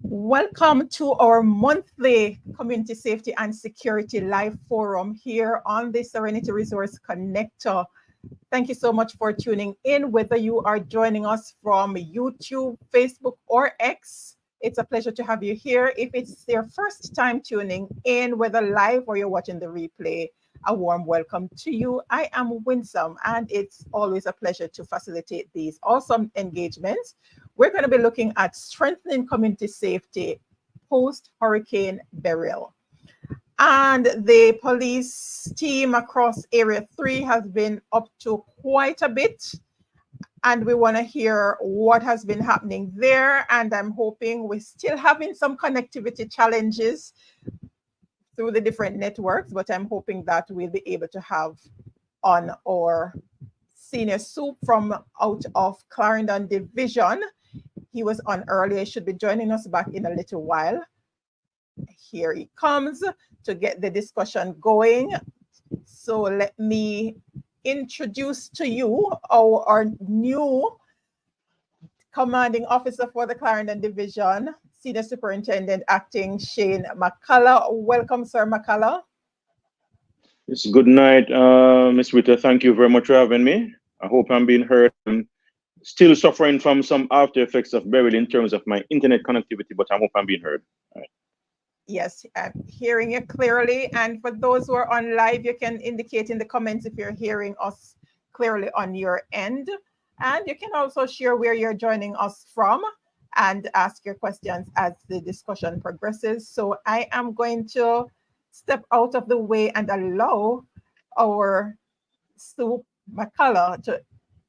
Welcome to our monthly Community Safety and Security Live Forum here on the Serenity Resource Connector. Thank you so much for tuning in, whether you are joining us from YouTube, Facebook, or X. It's a pleasure to have you here. If it's your first time tuning in, whether live or you're watching the replay, a warm welcome to you. I am Winsome, and it's always a pleasure to facilitate these awesome engagements. We're going to be looking at strengthening community safety post-Hurricane Beryl. And the police team across Area 3 has been up to quite a bit. And we want to hear what has been happening there. And I'm hoping we're still having some connectivity challenges through the different networks, but I'm hoping that we'll be able to have on our senior soup from out of Clarendon Division. He was on earlier, he should be joining us back in a little while. Here he comes to get the discussion going. So let me introduce to you our new commanding officer for the Clarendon Division, Senior Superintendent Acting Shane McCullough. Welcome, Sir McCullough. It's good night, Ms. Rita. Thank you very much for having me. I hope I'm being heard. I'm still suffering from some after effects of Beryl in terms of my internet connectivity, but I hope I'm being heard. All right. Yes, I'm hearing you clearly. And for those who are on live, you can indicate in the comments if you're hearing us clearly on your end. And you can also share where you're joining us from and ask your questions as the discussion progresses. So I am going to step out of the way and allow our Stu McCalla to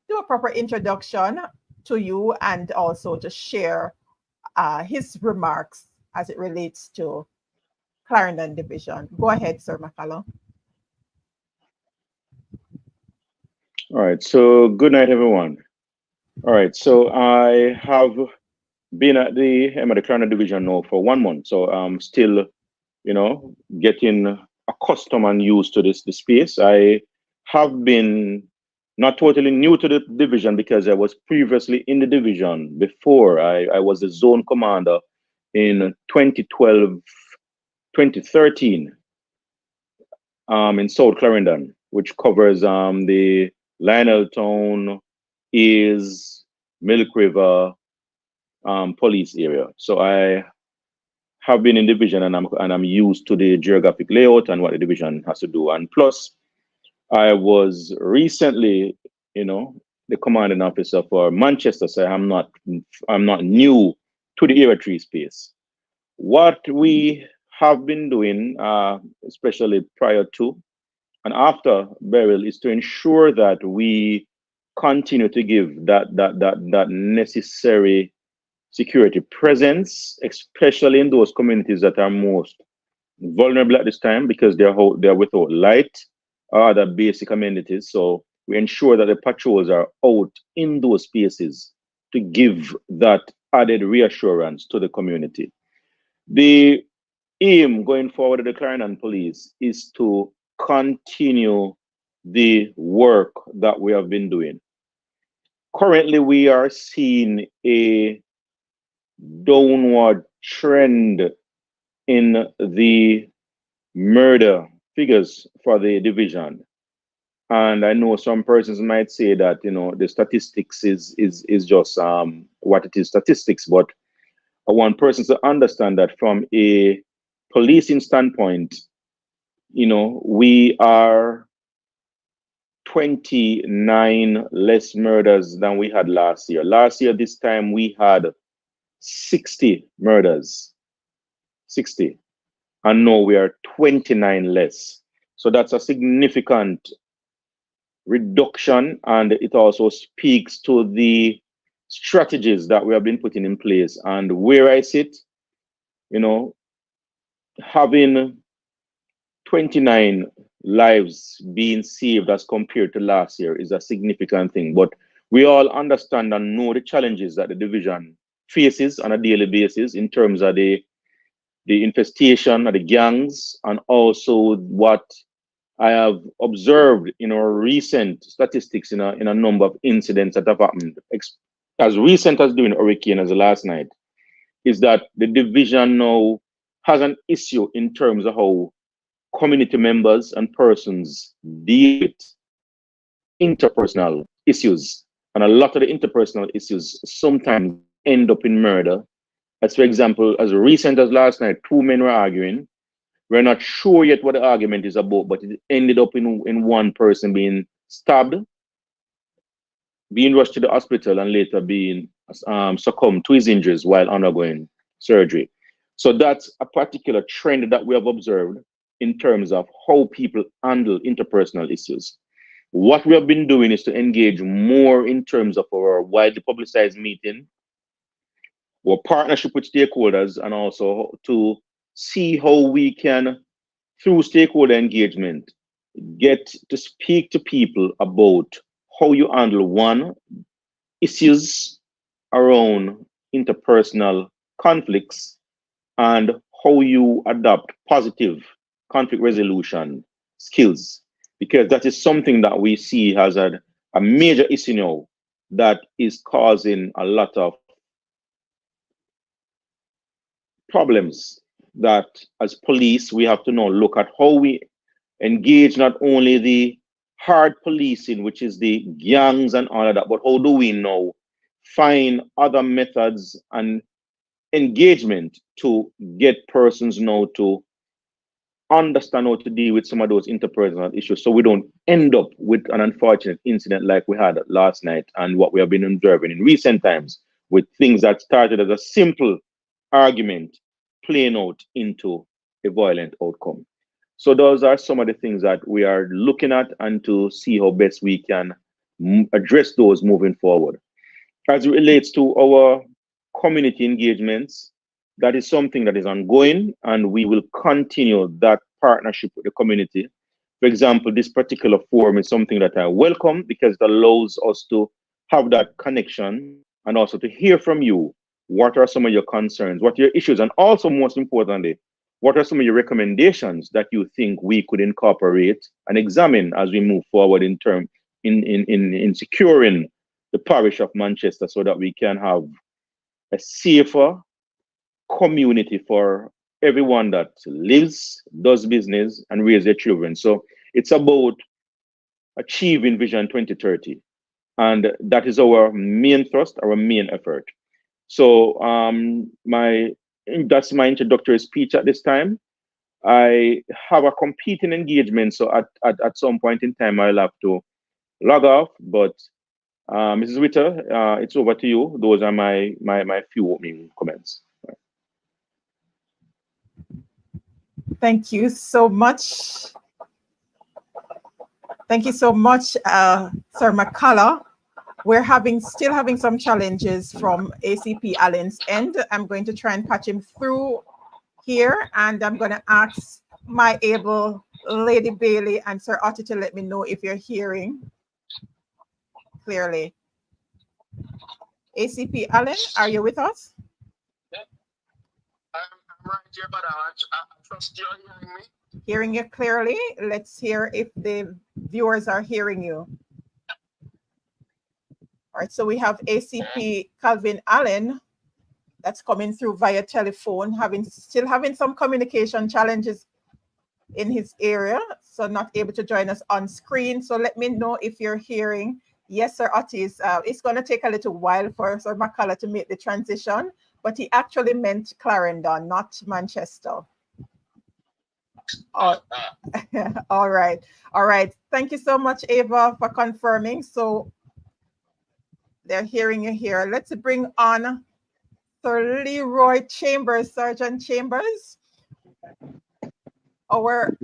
do a proper introduction to you and also to share his remarks as it relates to Clarendon Division. Go ahead, Sir McCullough. All right, so good night, everyone. All right, so I have been at the Clarendon Division now for 1 month, so I'm still, you know, getting accustomed and used to this space. I have been not totally new to the division because I was previously in the division before. I was the zone commander in 2012, 2013 in South Clarendon, which covers the Lionel Town, Ease, Milk River police area. So I have been in division and I'm used to the geographic layout and what the division has to do. And plus, I was recently, you know, the commanding officer for Manchester, so I'm not new to the Area 3 space. What we have been doing, especially prior to and after Beryl, is to ensure that we continue to give that necessary security presence, especially in those communities that are most vulnerable at this time because they're without light or other basic amenities. So we ensure that the patrols are out in those spaces to give that added reassurance to the community. The aim going forward of the Clarendon Police is to continue the work that we have been doing. Currently, we are seeing a downward trend in the murder figures for the division. And I know some persons might say that, you know, the statistics is just what it is, statistics, but I want persons to understand that from a policing standpoint, you know, we are 29 less murders than we had last year. Last year, this time we had 60 murders, 60. And now we are 29 less. So that's a significant reduction, and it also speaks to the strategies that we have been putting in place. And where I sit, you know, having 29 lives being saved as compared to last year is a significant thing. But we all understand and know the challenges that the division faces on a daily basis in terms of the infestation of the gangs, and also what I have observed in our recent statistics in a number of incidents that have happened as recent as during hurricane as last night, is that the division now has an issue in terms of how community members and persons deal with interpersonal issues. And a lot of the interpersonal issues sometimes end up in murder. As for example, as recent as last night, 2 men were arguing. We're not sure yet what the argument is about, but it ended up in one person being stabbed, being rushed to the hospital, and later being succumbed to his injuries while undergoing surgery. So that's a particular trend that we have observed in terms of how people handle interpersonal issues. What we have been doing is to engage more in terms of our widely publicized meeting, our partnership with stakeholders, and also to see how we can, through stakeholder engagement, get to speak to people about how you handle issues around interpersonal conflicts, and how you adopt positive conflict resolution skills, because that is something that we see as a major issue now that is causing a lot of problems, that as police we have to now look at how we engage not only the hard policing, which is the gangs and all of that, but how do we now find other methods and engagement to get persons now to understand how to deal with some of those interpersonal issues, so we don't end up with an unfortunate incident like we had last night and what we have been observing in recent times, with things that started as a simple argument playing out into a violent outcome. So those are some of the things that we are looking at, and to see how best we can address those moving forward. As it relates to our community engagements, that is something that is ongoing, and we will continue that partnership with the community. For example, this particular forum is something that I welcome, because it allows us to have that connection and also to hear from you. What are some of your concerns? What are your issues? And also, most importantly, what are some of your recommendations that you think we could incorporate and examine as we move forward in securing the parish of Manchester, so that we can have a safer community for everyone that lives, does business, and raise their children. So it's about achieving Vision 2030. And that is our main thrust, our main effort. So that's my introductory speech at this time. I have a competing engagement, so at some point in time I'll have to log off. But Mrs. Witter, it's over to you. Those are my few opening comments. Thank you so much. Thank you so much, Sir McCullough. We're still having some challenges from ACP Allen's end. I'm going to try and patch him through here, and I'm going to ask my able Lady Bailey and Sir Otto to let me know if you're hearing clearly. ACP Allen, are you with us? I'm right here, but I trust you're hearing me. Hearing you clearly. Let's hear if the viewers are hearing you. All right, so we have ACP Calvin Allen that's coming through via telephone, still having some communication challenges in his area, so not able to join us on screen. So let me know if you're hearing. Yes, Sir Otis, it's going to take a little while for Sir McCullough to make the transition, but he actually meant Clarendon, not Manchester. Oh, all right. All right. Thank you so much, Ava, for confirming. So they're hearing you here. Let's bring on Sir Leroy Chambers, Sergeant Chambers, our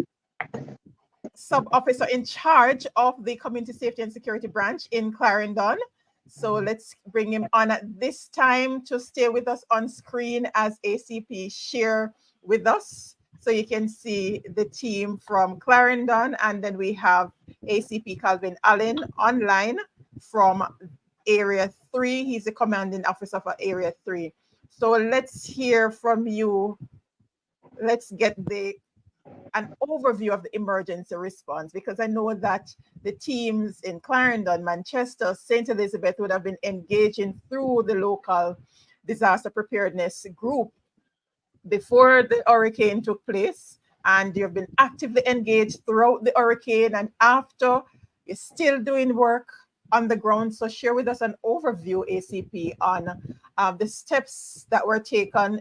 sub-officer in charge of the Community Safety and Security Branch in Clarendon. So let's bring him on at this time to stay with us on screen as ACP share with us. So you can see the team from Clarendon, and then we have ACP Calvin Allen online from Area 3. He's the commanding officer for Area 3. So let's hear from you. Let's get an overview of the emergency response, because I know that the teams in Clarendon, Manchester, St. Elizabeth would have been engaging through the local disaster preparedness group before the hurricane took place, and you've been actively engaged throughout the hurricane and after. You're still doing work on the ground. So share with us an overview, ACP, on the steps that were taken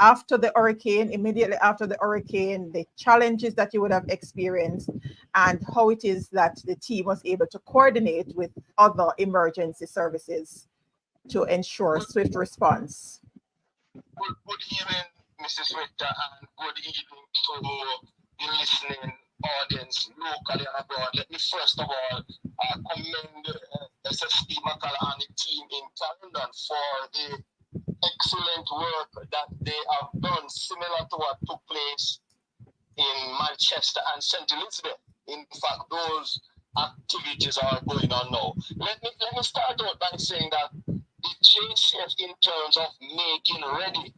after the hurricane, immediately after the hurricane, the challenges that you would have experienced, and how it is that the team was able to coordinate with other emergency services to ensure swift response. Good evening, Mrs. Richter, and good evening to the listening audience locally and abroad. Let me first of all commend SSP McCalla and the team in Clarendon for the excellent work that they have done, similar to what took place in Manchester and St. Elizabeth. In fact, those activities are going on now. Let me start out by saying that the JCF, in terms of making ready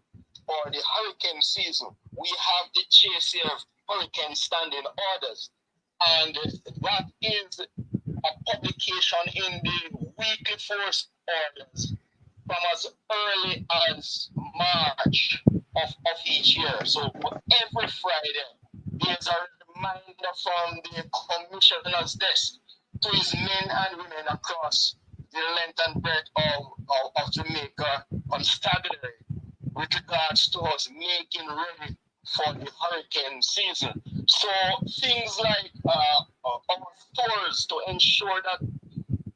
for the hurricane season, we have the JCF hurricane standing orders, and that is a publication in the weekly force orders from as early as March of each year. So every Friday, there's a reminder from the commissioner's desk to his men and women across the length and breadth of Jamaica constabulary with regards to us making ready for the hurricane season. So things like our stores to ensure that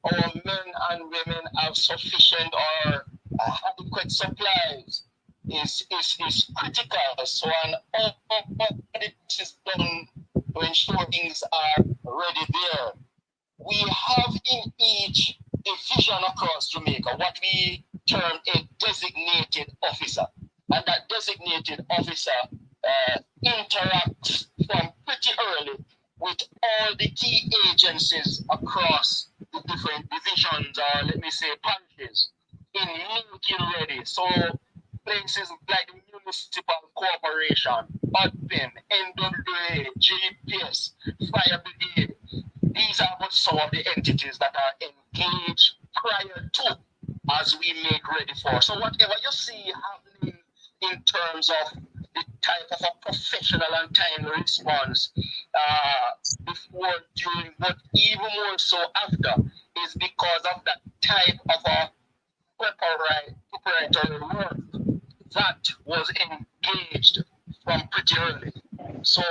our men and women have sufficient or adequate supplies is critical. So an audit is done to ensure things are ready there. We have in each division across Jamaica what we term a designated officer, and that designated officer interacts from pretty early with all the key agencies across the different divisions, or let me say parishes, in making ready. So places like the Municipal Corporation, BUDPIN, NWA, GPS, Fire Brigade, these are but some of the entities that are engaged prior to as we make ready for. So whatever you see happening in terms of the type of a professional and timely response before, during, but even more so after, is because of that type of a preparatory work that was engaged from pretty early. So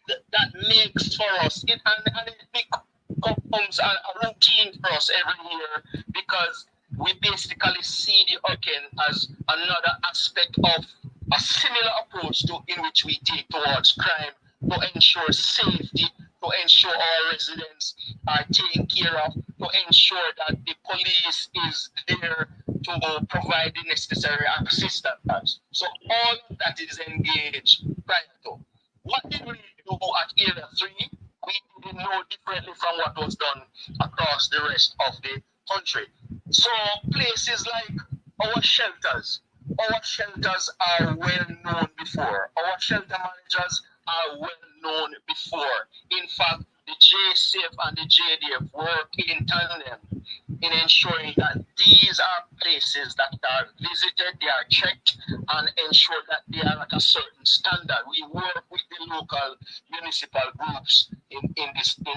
that makes for us, and it becomes a routine for us every year, because we basically see the hurricane as another aspect of a similar approach to in which we take towards crime, to ensure safety, to ensure our residents are taken care of, to ensure that the police is there to provide the necessary assistance. So all of that is engaged prior to. What did we do at Area 3? We did no differently from what was done across the rest of the country. So places like our shelters are well known before. Our shelter managers are well known before. In fact, the JCF and the JDF work in tandem in ensuring that these are places that are visited, they are checked, and ensure that they are at a certain standard. We work with the local municipal groups in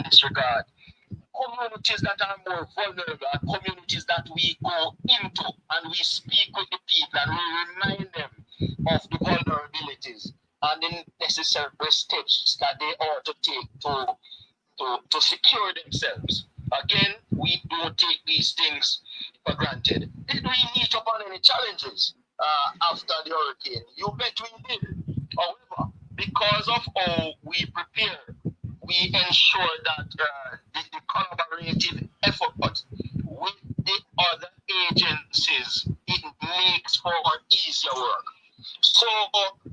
this regard. Communities that are more vulnerable are communities that we go into and we speak with the people and we remind them of the vulnerabilities and the necessary steps that they ought to take to secure themselves. Again, we don't take these things for granted. Did we meet upon any challenges after the hurricane? You bet we did. However, because of how we prepare, we ensure that the collaborative effort with the other agencies, it makes for easier work. So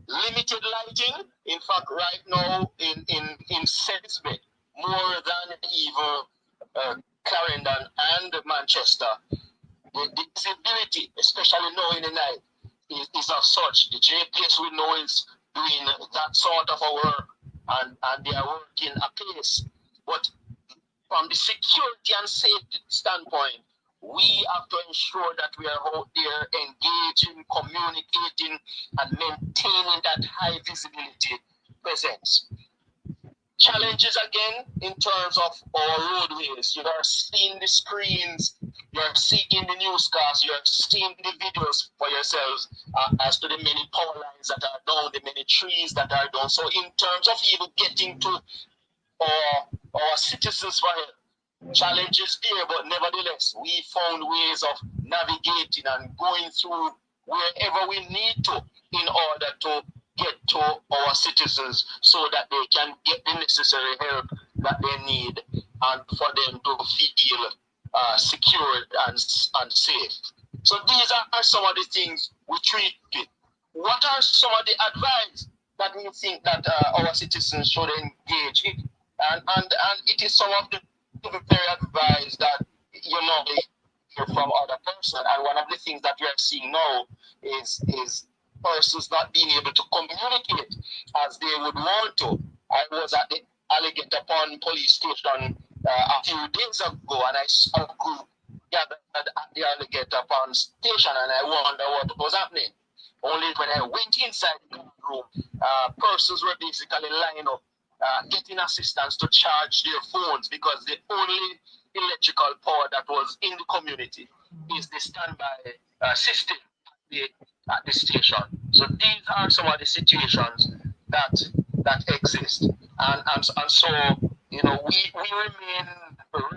limited lighting, in fact, right now in Salisbury, more than even Clarendon and Manchester, the visibility, especially now in the night, is of such. The JPS we know is doing that sort of a work, and they are working apace. But from the security and safety standpoint, we have to ensure that we are out there engaging, communicating, and maintaining that high visibility presence. Challenges again in terms of our roadways. You are seeing the screens, you're seeing the newscasts, you're seeing the videos for yourselves as to the many power lines that are down, the many trees that are down. So in terms of even getting to our citizens for help, challenges there, but nevertheless, we found ways of navigating and going through wherever we need to in order to get to our citizens so that they can get the necessary help that they need and for them to feel secure and safe. So these are some of the things we treated. What are some of the advice that we think that our citizens should engage in? And it is some of the very advice that you know they hear from other person. And one of the things that we are seeing now is persons not being able to communicate as they would want to. I was at the Alligator Pond police station a few days ago, and I saw a group gathered at the Alligator Pond station, and I wonder what was happening. Only when I went inside the room, persons were basically lining up, getting assistance to charge their phones because the only electrical power that was in the community is the standby system at the station. So these are some of the situations that exist, and so you know we remain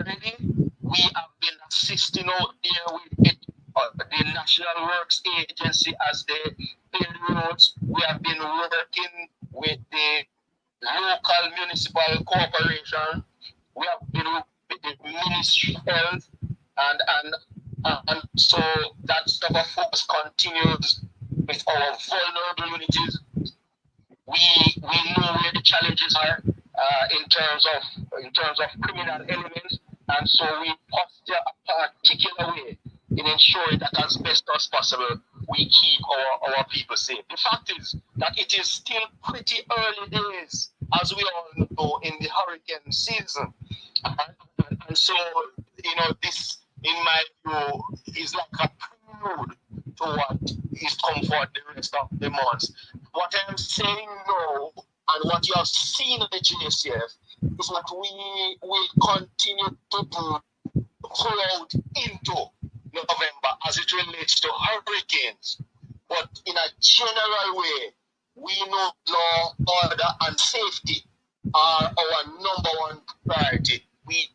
ready. We have been assisting out there with it, the National Works Agency as they build roads. We have been working with the local municipal corporation. We have been with the Ministry of Health, and so that sort of focus continues with our vulnerable units. We know where the challenges are in terms of criminal elements, and so we posture a particular way in ensuring that as best as possible we keep our people safe. The fact is that it is still pretty early days, as we all know, in the hurricane season, and so you know this, in my view, is like a prelude to what is come for the rest of the months. What I'm saying now, and what you have seen in the JCF, is what we will continue to do throughout into November as it relates to hurricanes. But in a general way, we know law, order, and safety are our number one priority. We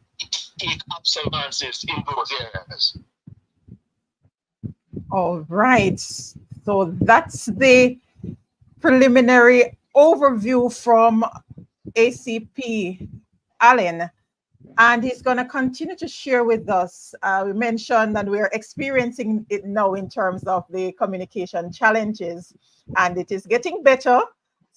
take observances in those areas. All right. So that's the preliminary overview from ACP Allen. And he's going to continue to share with us. We mentioned that we're experiencing it now in terms of the communication challenges, and it is getting better.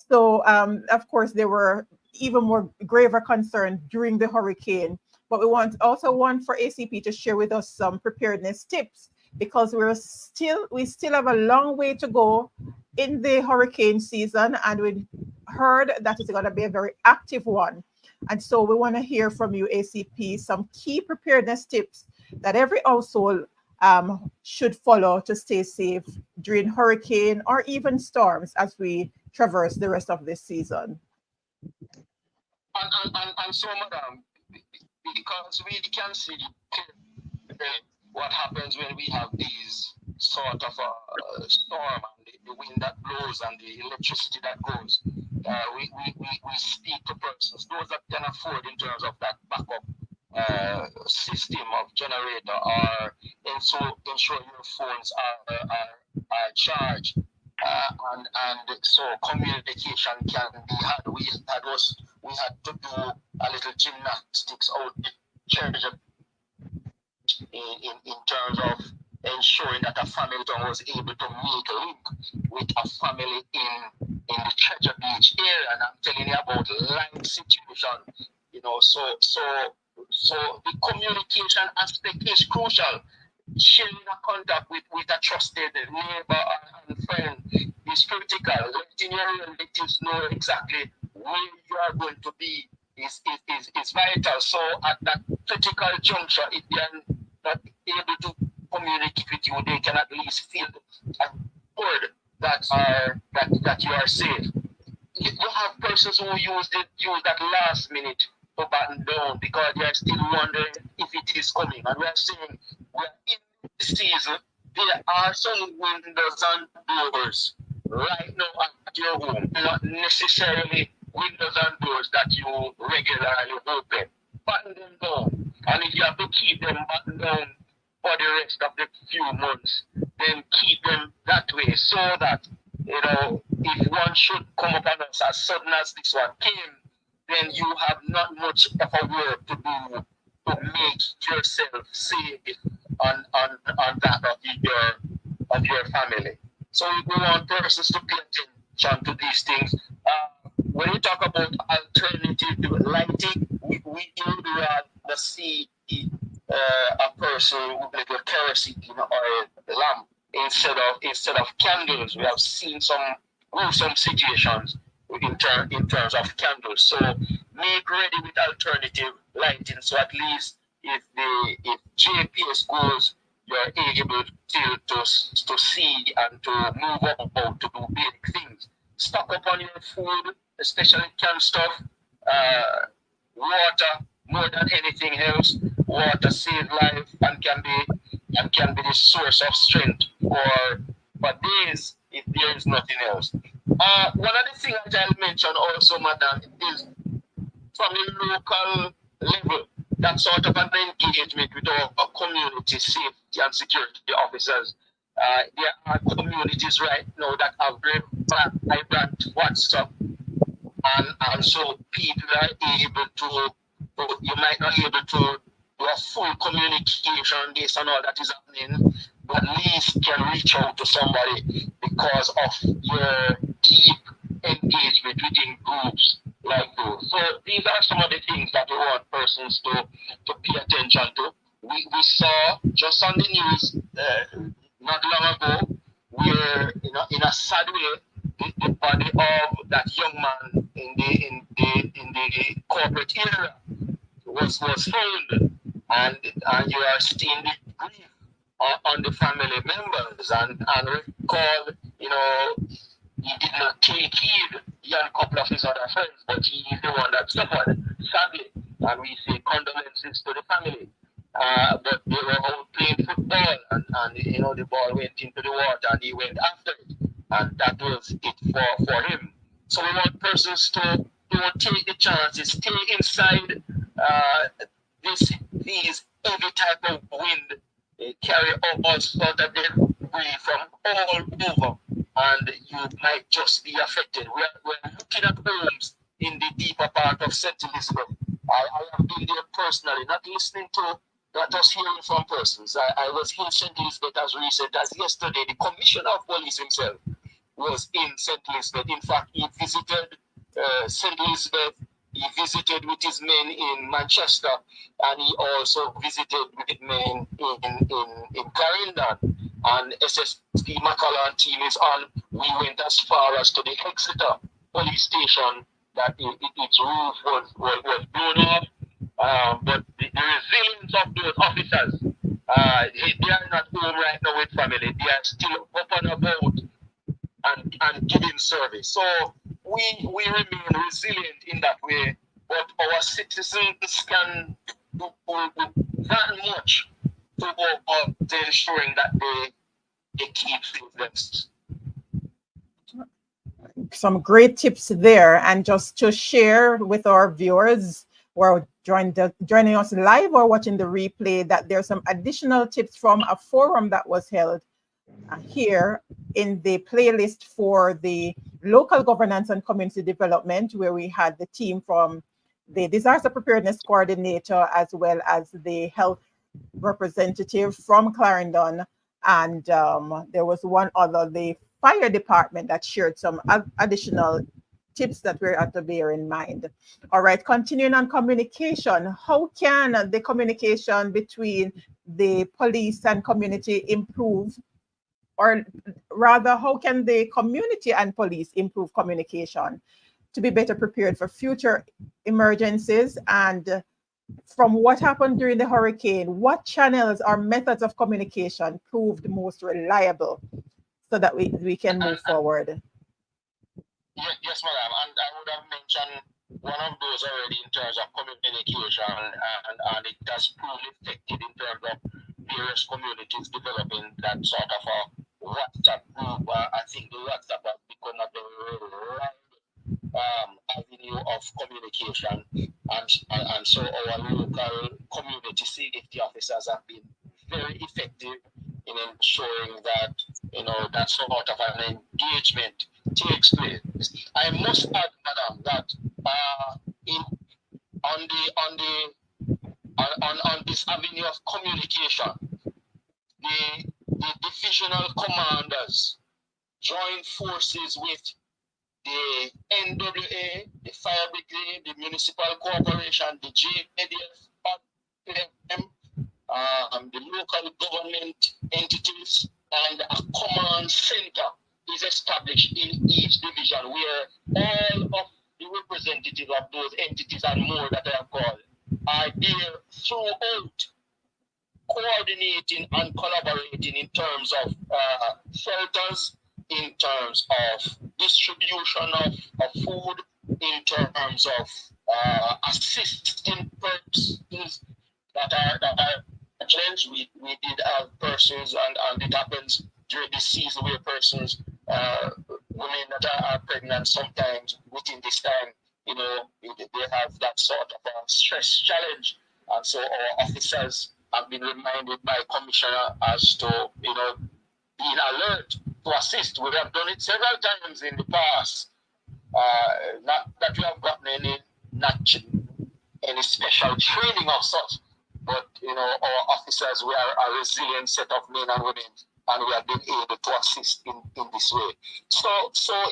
So, of course, there were even more graver concerns during the hurricane. But we also want for ACP to share with us some preparedness tips, because we still have a long way to go in the hurricane season, and we heard that it's going to be a very active one. And so we want to hear from you, ACP, some key preparedness tips that every household should follow to stay safe during hurricane or even storms as we traverse the rest of this season. And so, madam, because we can see what happens when we have these sort of storm and the wind that blows and the electricity that goes. We speak to persons, those that can afford in terms of that backup system of generator, or ensure your phones are charged, and so communication can be had. We had to do a little gymnastics out the church in terms of ensuring that a family was able to make a link with a family in the Treasure Beach area. And I'm telling you about live situation, you know, so So the communication aspect is crucial. Sharing a contact with a trusted neighbor and friend is critical. Letting your relatives know exactly where you are going to be is vital. So at that critical juncture, if they are not able to communicate with you, they can at least feel assured that you are safe. You have persons who use that last minute to batten down because they are still wondering if it is coming. And we are saying we're in this season, there are some windows and doors right now at your home, not necessarily windows and doors that you regularly open. Batten them down. And if you have to keep them battened down for the rest of the few months, then keep them that way so that, you know, if one should come upon us as sudden as this one came, then you have not much of a work to do to make yourself safe on that of your family. So we want persons to pay attention to these things. When we talk about alternative lighting, we would rather see a person with a kerosene or a lamp instead of candles. We have seen some gruesome situations in terms of candles. So make ready with alternative lighting. So at least if JPS goes, you're able to see and to move about to do big things. Stock up on your food, especially canned stuff, water more than anything else. Water saves life and can be the source of strength for days if there is nothing else. One of the things that I'll mention also, madam, is from the local level, that sort of an engagement with our community safety and security officers. There are communities right now that have very vibrant WhatsApp, and so people are able to, you might not be able to do a full communication based on all that is happening, but at least can reach out to somebody because of your deep engagement within groups like those. So these are some of the things that we want persons to pay attention to. We saw just on the news not long ago where in a sad way the body of that young man in the corporate area was found, and you are seeing the grief on the family members and recall, he did not take heed. He and a couple of his other friends, but he is the one that suffered, sadly. And we say condolences to the family. But they were out playing football, and the ball went into the water, and he went after it, and that was it for him. So we want persons to take the chances, stay inside these every type of wind, carry all sort of debris from all over, and you might just be affected. We're looking at homes in the deeper part of St. Elizabeth. I have been there personally, not listening to, not just hearing from persons. I was in St. Elizabeth as recent as yesterday. The Commissioner of Police himself was in St. Elizabeth. In fact, he visited St. Elizabeth. He visited with his men in Manchester, and he also visited with men in Clarendon. And SSP McCalla and team is on. We went as far as to the Exeter police station that its roof was blown off. But the resilience of those officers, they are not home right now with family. They are still up and about and giving service. So we remain resilient in that way, but our citizens can do that much to ensuring that they keep things. Some great tips there, and just to share with our viewers who are joining us live or watching the replay, that there's some additional tips from a forum that was held here in the playlist for the local governance and community development, where we had the team from the disaster preparedness coordinator as well as the health representative from Clarendon, and there was one other, the fire department, that shared some additional tips that we have to bear in mind. All right, continuing on communication, how can the communication between the police and community improve? Or rather, how can the community and police improve communication to be better prepared for future emergencies? And from what happened during the hurricane, what channels or methods of communication proved most reliable so that we can move forward? Yes, madam. And I would have mentioned one of those already in terms of communication, and it has proved effective in terms of various communities developing that sort of a WhatsApp group. I think the WhatsApp has become a very avenue of communication, and so our local community safety officers have been very effective in ensuring that that sort of an engagement takes place. I must add, madam, that on this avenue of communication, the divisional commanders join forces with the NWA, the fire brigade, the municipal corporation, the JCF, the local government entities, and a command center is established in each division where all of the representatives of those entities and more that I have called are there throughout, coordinating and collaborating in terms of shelters, in terms of distribution of food, in terms of assisting persons that are challenged. We did have persons, and it happens during this season where persons, women that are pregnant, sometimes within this time, they have that sort of a stress challenge. And so our officers have been reminded by Commissioner as to, being alert to assist. We have done it several times in the past. Not that we have gotten any special training of such, but our officers, we are a resilient set of men and women, and we have been able to assist in this way. So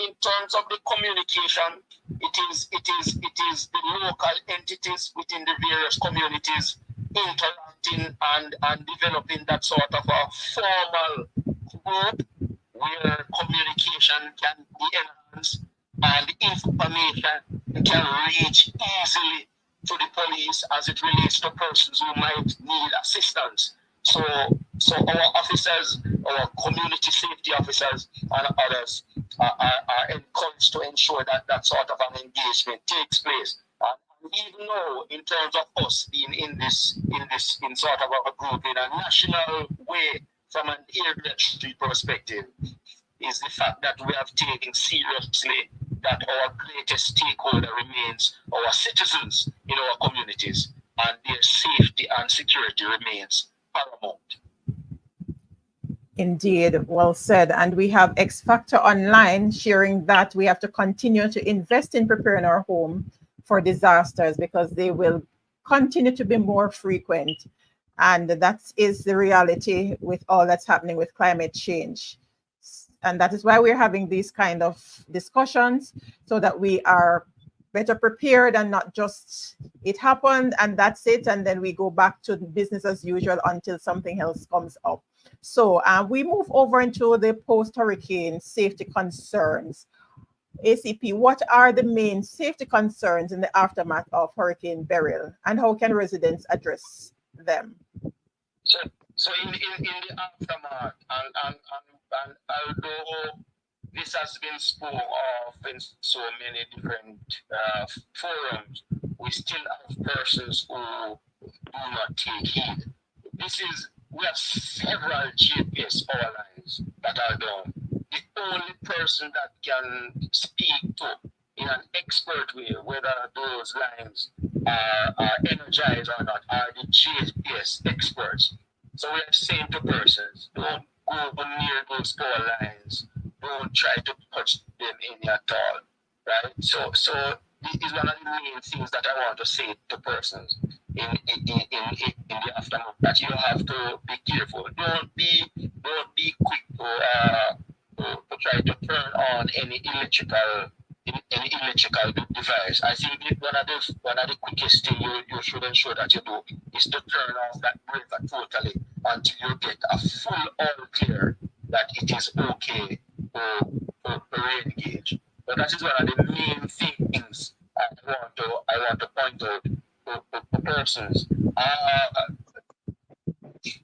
in terms of the communication, it is the local entities within the various communities interacting and developing that sort of a formal group where communication can be enhanced and information can reach easily to the police as it relates to persons who might need assistance. So our officers, our community safety officers and others are encouraged to ensure that that sort of an engagement takes place. Even though in terms of us being in sort of a group in a national way from an area perspective, is the fact that we have taken seriously that our greatest stakeholder remains our citizens in our communities, and their safety and security remains paramount. Indeed, well said. And we have X Factor Online sharing that we have to continue to invest in preparing our home for disasters because they will continue to be more frequent. And that is the reality with all that's happening with climate change. And that is why we're having these kind of discussions, so that we are better prepared and not just it happened and that's it, and then we go back to business as usual until something else comes up. So we move over into the post-hurricane safety concerns. ACP, what are the main safety concerns in the aftermath of Hurricane Beryl, and how can residents address them? So in the aftermath, and although this has been spoken of in so many different forums, we still have persons who do not take heed. We have several GPS power lines that are down. The only person that can speak to in an expert way whether those lines are energized or not are the GPS experts. So we are saying to persons, don't go near those power lines. Don't try to touch them any at all, right? So this is one of the main things that I want to say to persons in the aftermath, that you have to be careful. Don't be quick to try to turn on any electrical in any electrical device. I think one of the quickest thing you should ensure that you do is to turn off that breaker totally until you get a full all clear that it is okay to re-engage. But that is one of the main things I want to point out to persons.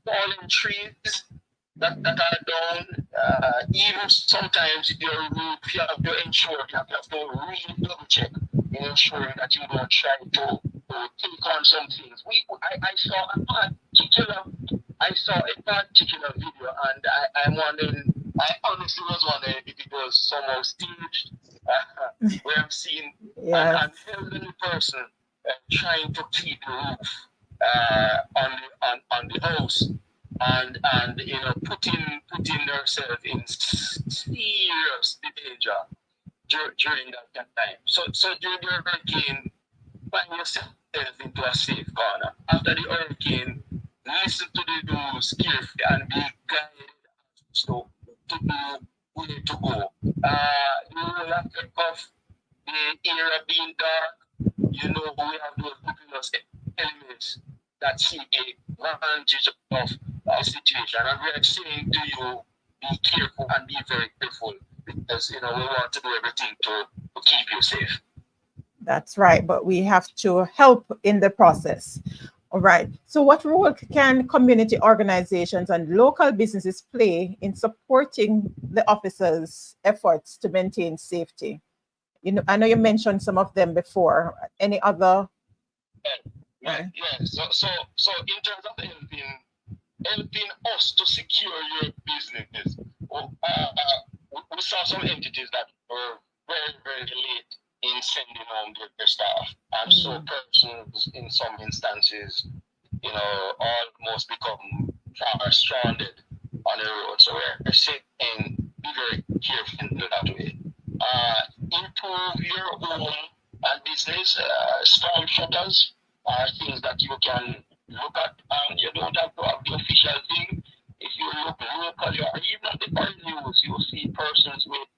Falling trees that are down, even sometimes if you have to ensure, you have to really double check in ensuring that you don't try to take on some things. I saw a particular video, and I'm wondering, I honestly was wondering if it was somehow staged, where I'm seeing an elderly person trying to keep the roof on the house, and putting themselves in serious danger during that time. So during the hurricane, find yourself into a safe corner. After the hurricane, listen to the news carefully and be guided to know where to go. You will have to off the area being dark. We have those populous elements that see advantage of the situation. And we're saying to you, be careful and be very careful, because we want to do everything to keep you safe. That's right, but we have to help in the process. All right. So what role can community organizations and local businesses play in supporting the officers' efforts to maintain safety? I know you mentioned some of them before. Any other? Yeah. So in terms of helping us to secure your business, we saw some entities that were very, very late in sending home their staff, and so persons in some instances, almost become stranded on the road. So we're saying, be very careful in that way. Improve your home and business. Storm shutters are things that you can look at, and you don't have to have the official thing. If you look locally or even at the current news, you'll see persons with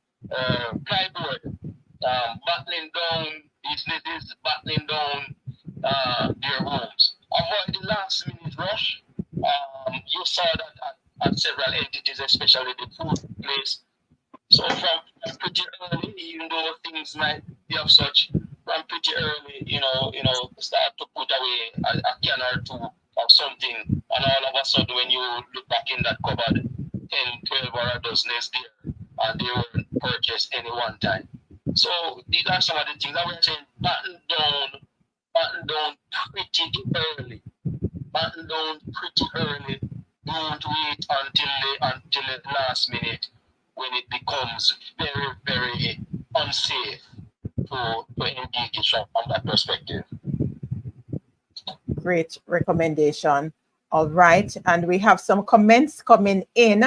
plywood battling down businesses, battling down their homes. Avoid the last minute rush. You saw that at several entities, especially the food place. So from pretty early, even though things might be of such, from pretty early, start to put away a can or two of something, and all of a sudden when you look back in that cupboard, 10, 12 or a dozen is there, and they weren't purchased any one time. So these are some of the things that we're saying, batten down pretty early. Batten down pretty early. Don't wait until the last minute when it becomes very, very unsafe to engage from that perspective. Great recommendation. All right. And we have some comments coming in.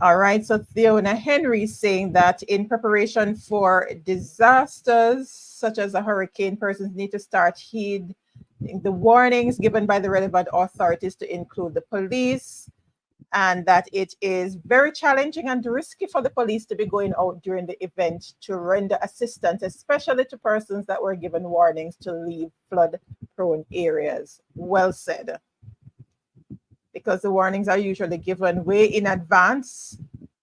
All right. So Theona Henry is saying that in preparation for disasters such as a hurricane, persons need to start heed the warnings given by the relevant authorities, to include the police, and that it is very challenging and risky for the police to be going out during the event to render assistance, especially to persons that were given warnings to leave flood-prone areas. Well said. Because the warnings are usually given way in advance,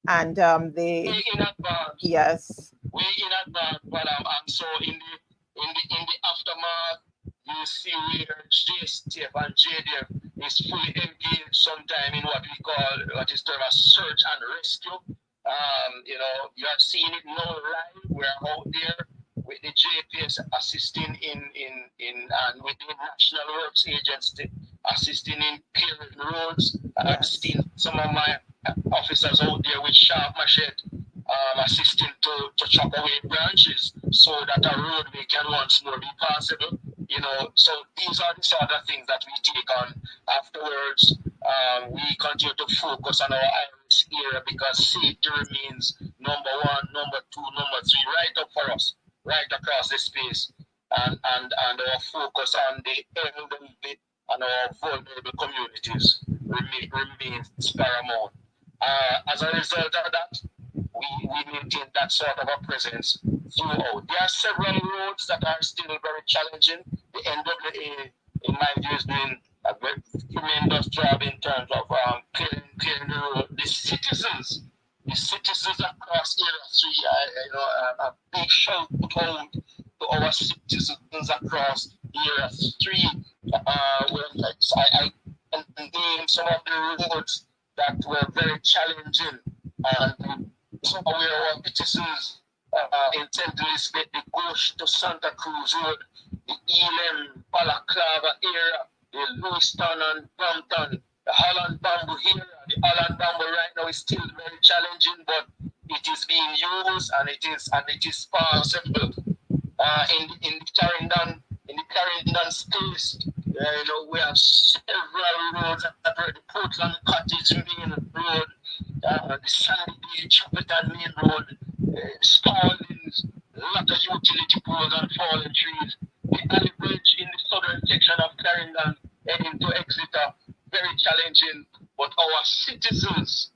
and way in advance. Yes. Way in advance, but so in the aftermath, you see where JCF and JDF is fully engaged sometime in what is termed a search and rescue. You are seeing it now live. We're out there with the JPS assisting in and with the National Works Agency assisting in clearing roads. I've seen some of my officers out there with sharp machete assisting to chop away branches so that a roadway can once more be passable. So these are the sort of things that we take on afterwards. We continue to focus on our iris area because safety remains number one, number two, number three, right up for us, right across the space. And our focus on the elderly and our vulnerable communities remains paramount. As a result of that, we maintain that sort of a presence throughout. There are several roads that are still very challenging. The NWA, in my view, is doing a very tremendous job in terms of clearing the road. The citizens across Area 3, a big shout out to our citizens across Area 3. When I named some of the roads that were very challenging, and some of our citizens in St. Elizabeth, the Gauche to Santa Cruz Road, the Elam, Balaclava area, the Lewiston and Brampton, the Holland Bamboo area. The Holland Bamboo right now is still very challenging, but it is being used and it is possible. In the Clarendon space, we have several roads. The Portland Cottage Main Road, the Sandy Beach, Chappeton Main Road, Stallings, a lot of utility poles and fallen trees. The alley bridge in the southern section of Clarendon heading to Exeter, very challenging. But our citizens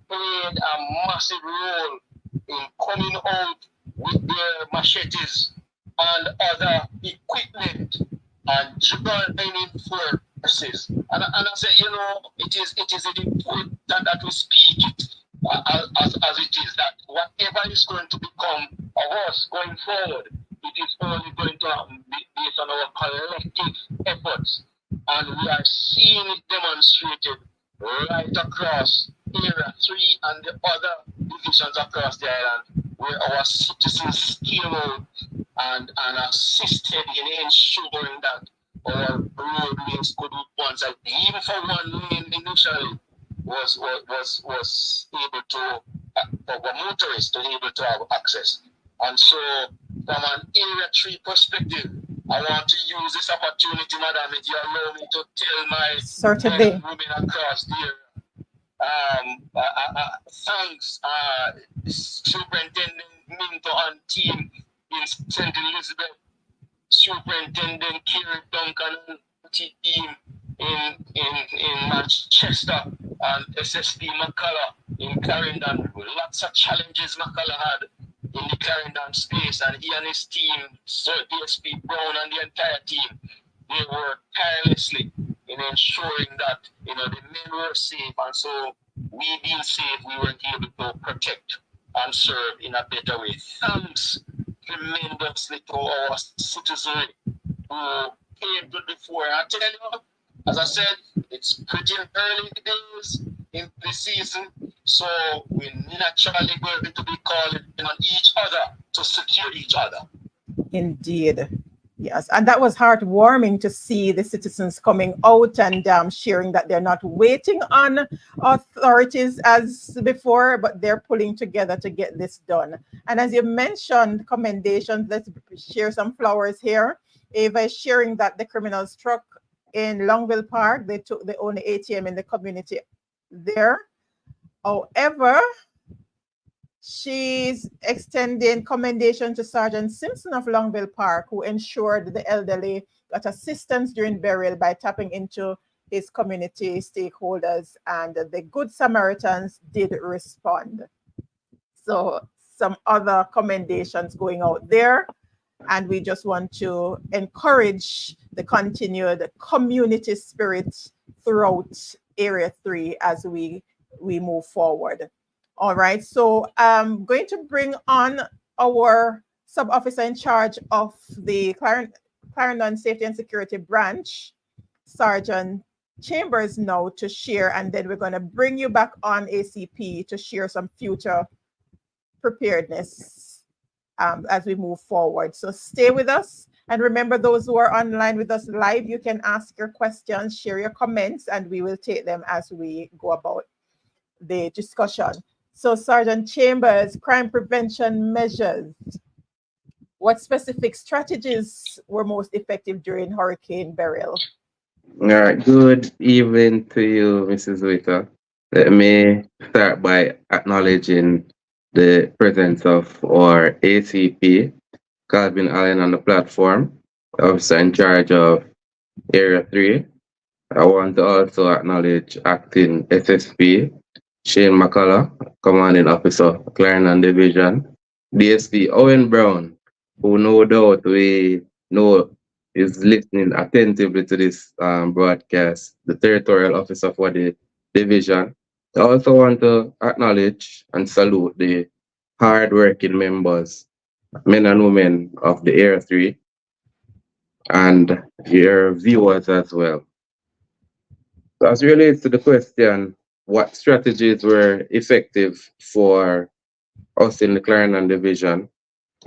played a massive role in coming out with their machetes and other equipment and joining forces. And I say, it is important that we speak it as it is, that whatever is going to become of us going forward, it is only going to happen based on our collective efforts. And we are seeing it demonstrated right across Area 3 and the other divisions across the island, where our citizens came out and assisted in ensuring that our roadways could be once, even for one lane initially, was able to, for motorists to be able to have access. And so, from an Area 3 perspective, I want to use this opportunity, Madam, if you allow me to tell my women across the area. Thanks, Superintendent Minto and team in St. Elizabeth, Superintendent Kerry Duncan and team in Manchester, and SSP McCalla in Clarendon. Lots of challenges McCalla had in the Clarendon space, and he and his team, Sir DSP Brown and the entire team, they worked tirelessly in ensuring that the men were safe, and so we being safe, we were able to protect and serve in a better way. Thanks tremendously to our citizenry who came to the fore. I tell you, as I said, it's pretty early days in the season, so we're naturally going to be calling on each other to secure each other. Indeed. Yes, and that was heartwarming to see the citizens coming out and sharing that they're not waiting on authorities as before, but they're pulling together to get this done. And as you mentioned, commendations, let's share some flowers here. Ava is sharing that the criminals struck in Longville Park. They took the only ATM in the community there. However, she's extending commendation to Sergeant Simpson of Longville Park, who ensured the elderly got assistance during burial by tapping into his community stakeholders, and the Good Samaritans did respond. So some other commendations going out there, and we just want to encourage the continued community spirit throughout Area 3 as we move forward. All right, so I'm going to bring on our sub-officer in charge of the Clarendon Safety and Security Branch, Sergeant Chambers, now to share, and then we're going to bring you back on ACP to share some future preparedness as we move forward. So stay with us, and remember, those who are online with us live, you can ask your questions, share your comments, and we will take them as we go about the discussion. So Sergeant Chambers, crime prevention measures. What specific strategies were most effective during Hurricane Beryl? All right, good evening to you, Mrs. Witter. Let me start by acknowledging the presence of our ACP Calvin Allen on the platform, officer in charge of Area 3. I want to also acknowledge acting SSP Shane McCullough, commanding officer, Clarendon Division, DSP Owen Brown, who no doubt we know is listening attentively to this broadcast, the territorial officer for the division. I also want to acknowledge and salute the hard-working members, men and women of the Area 3, and your viewers as well. So as relates to the question, what strategies were effective for us in the Clarendon Division?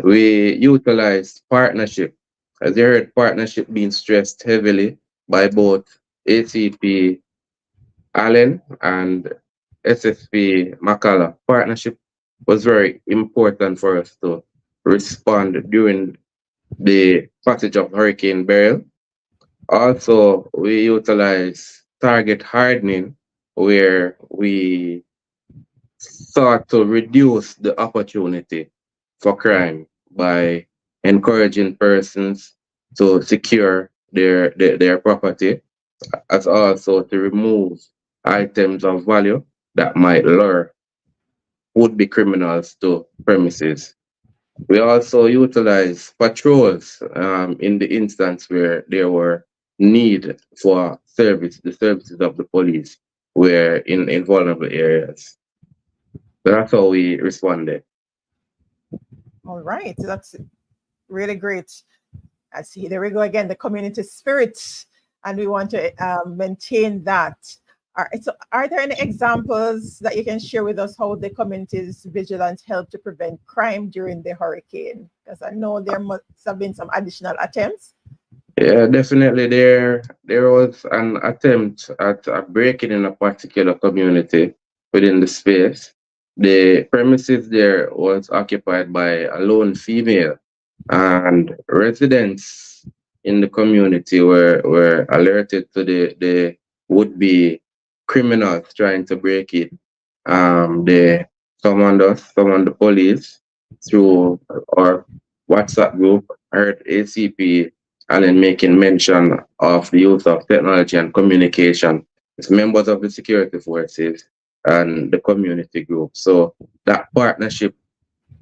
We utilized partnership. As you heard, partnership being stressed heavily by both ACP Allen and SSP McCalla. Partnership was very important for us to respond during the passage of Hurricane Beryl. Also, we utilize target hardening where we sought to reduce the opportunity for crime by encouraging persons to secure their property, as also to remove items of value that might lure would-be criminals to premises. We also utilize patrols in the instance where there were need for the services of the police were in vulnerable areas. So that's how we responded. All right, that's really great. I see, there we go again, the community spirit, and we want to maintain that. All right, so are there any examples that you can share with us how the community's vigilance helped to prevent crime during the hurricane? Because I know there must have been some additional attempts. Yeah, definitely. There was an attempt at a break-in in a particular community within the space. The premises there was occupied by a lone female, and residents in the community were alerted to the would-be criminals trying to break in. They summoned the police through our WhatsApp group, heard ACP Allen making mention of the use of technology and communication with members of the security forces and the community group. So that partnership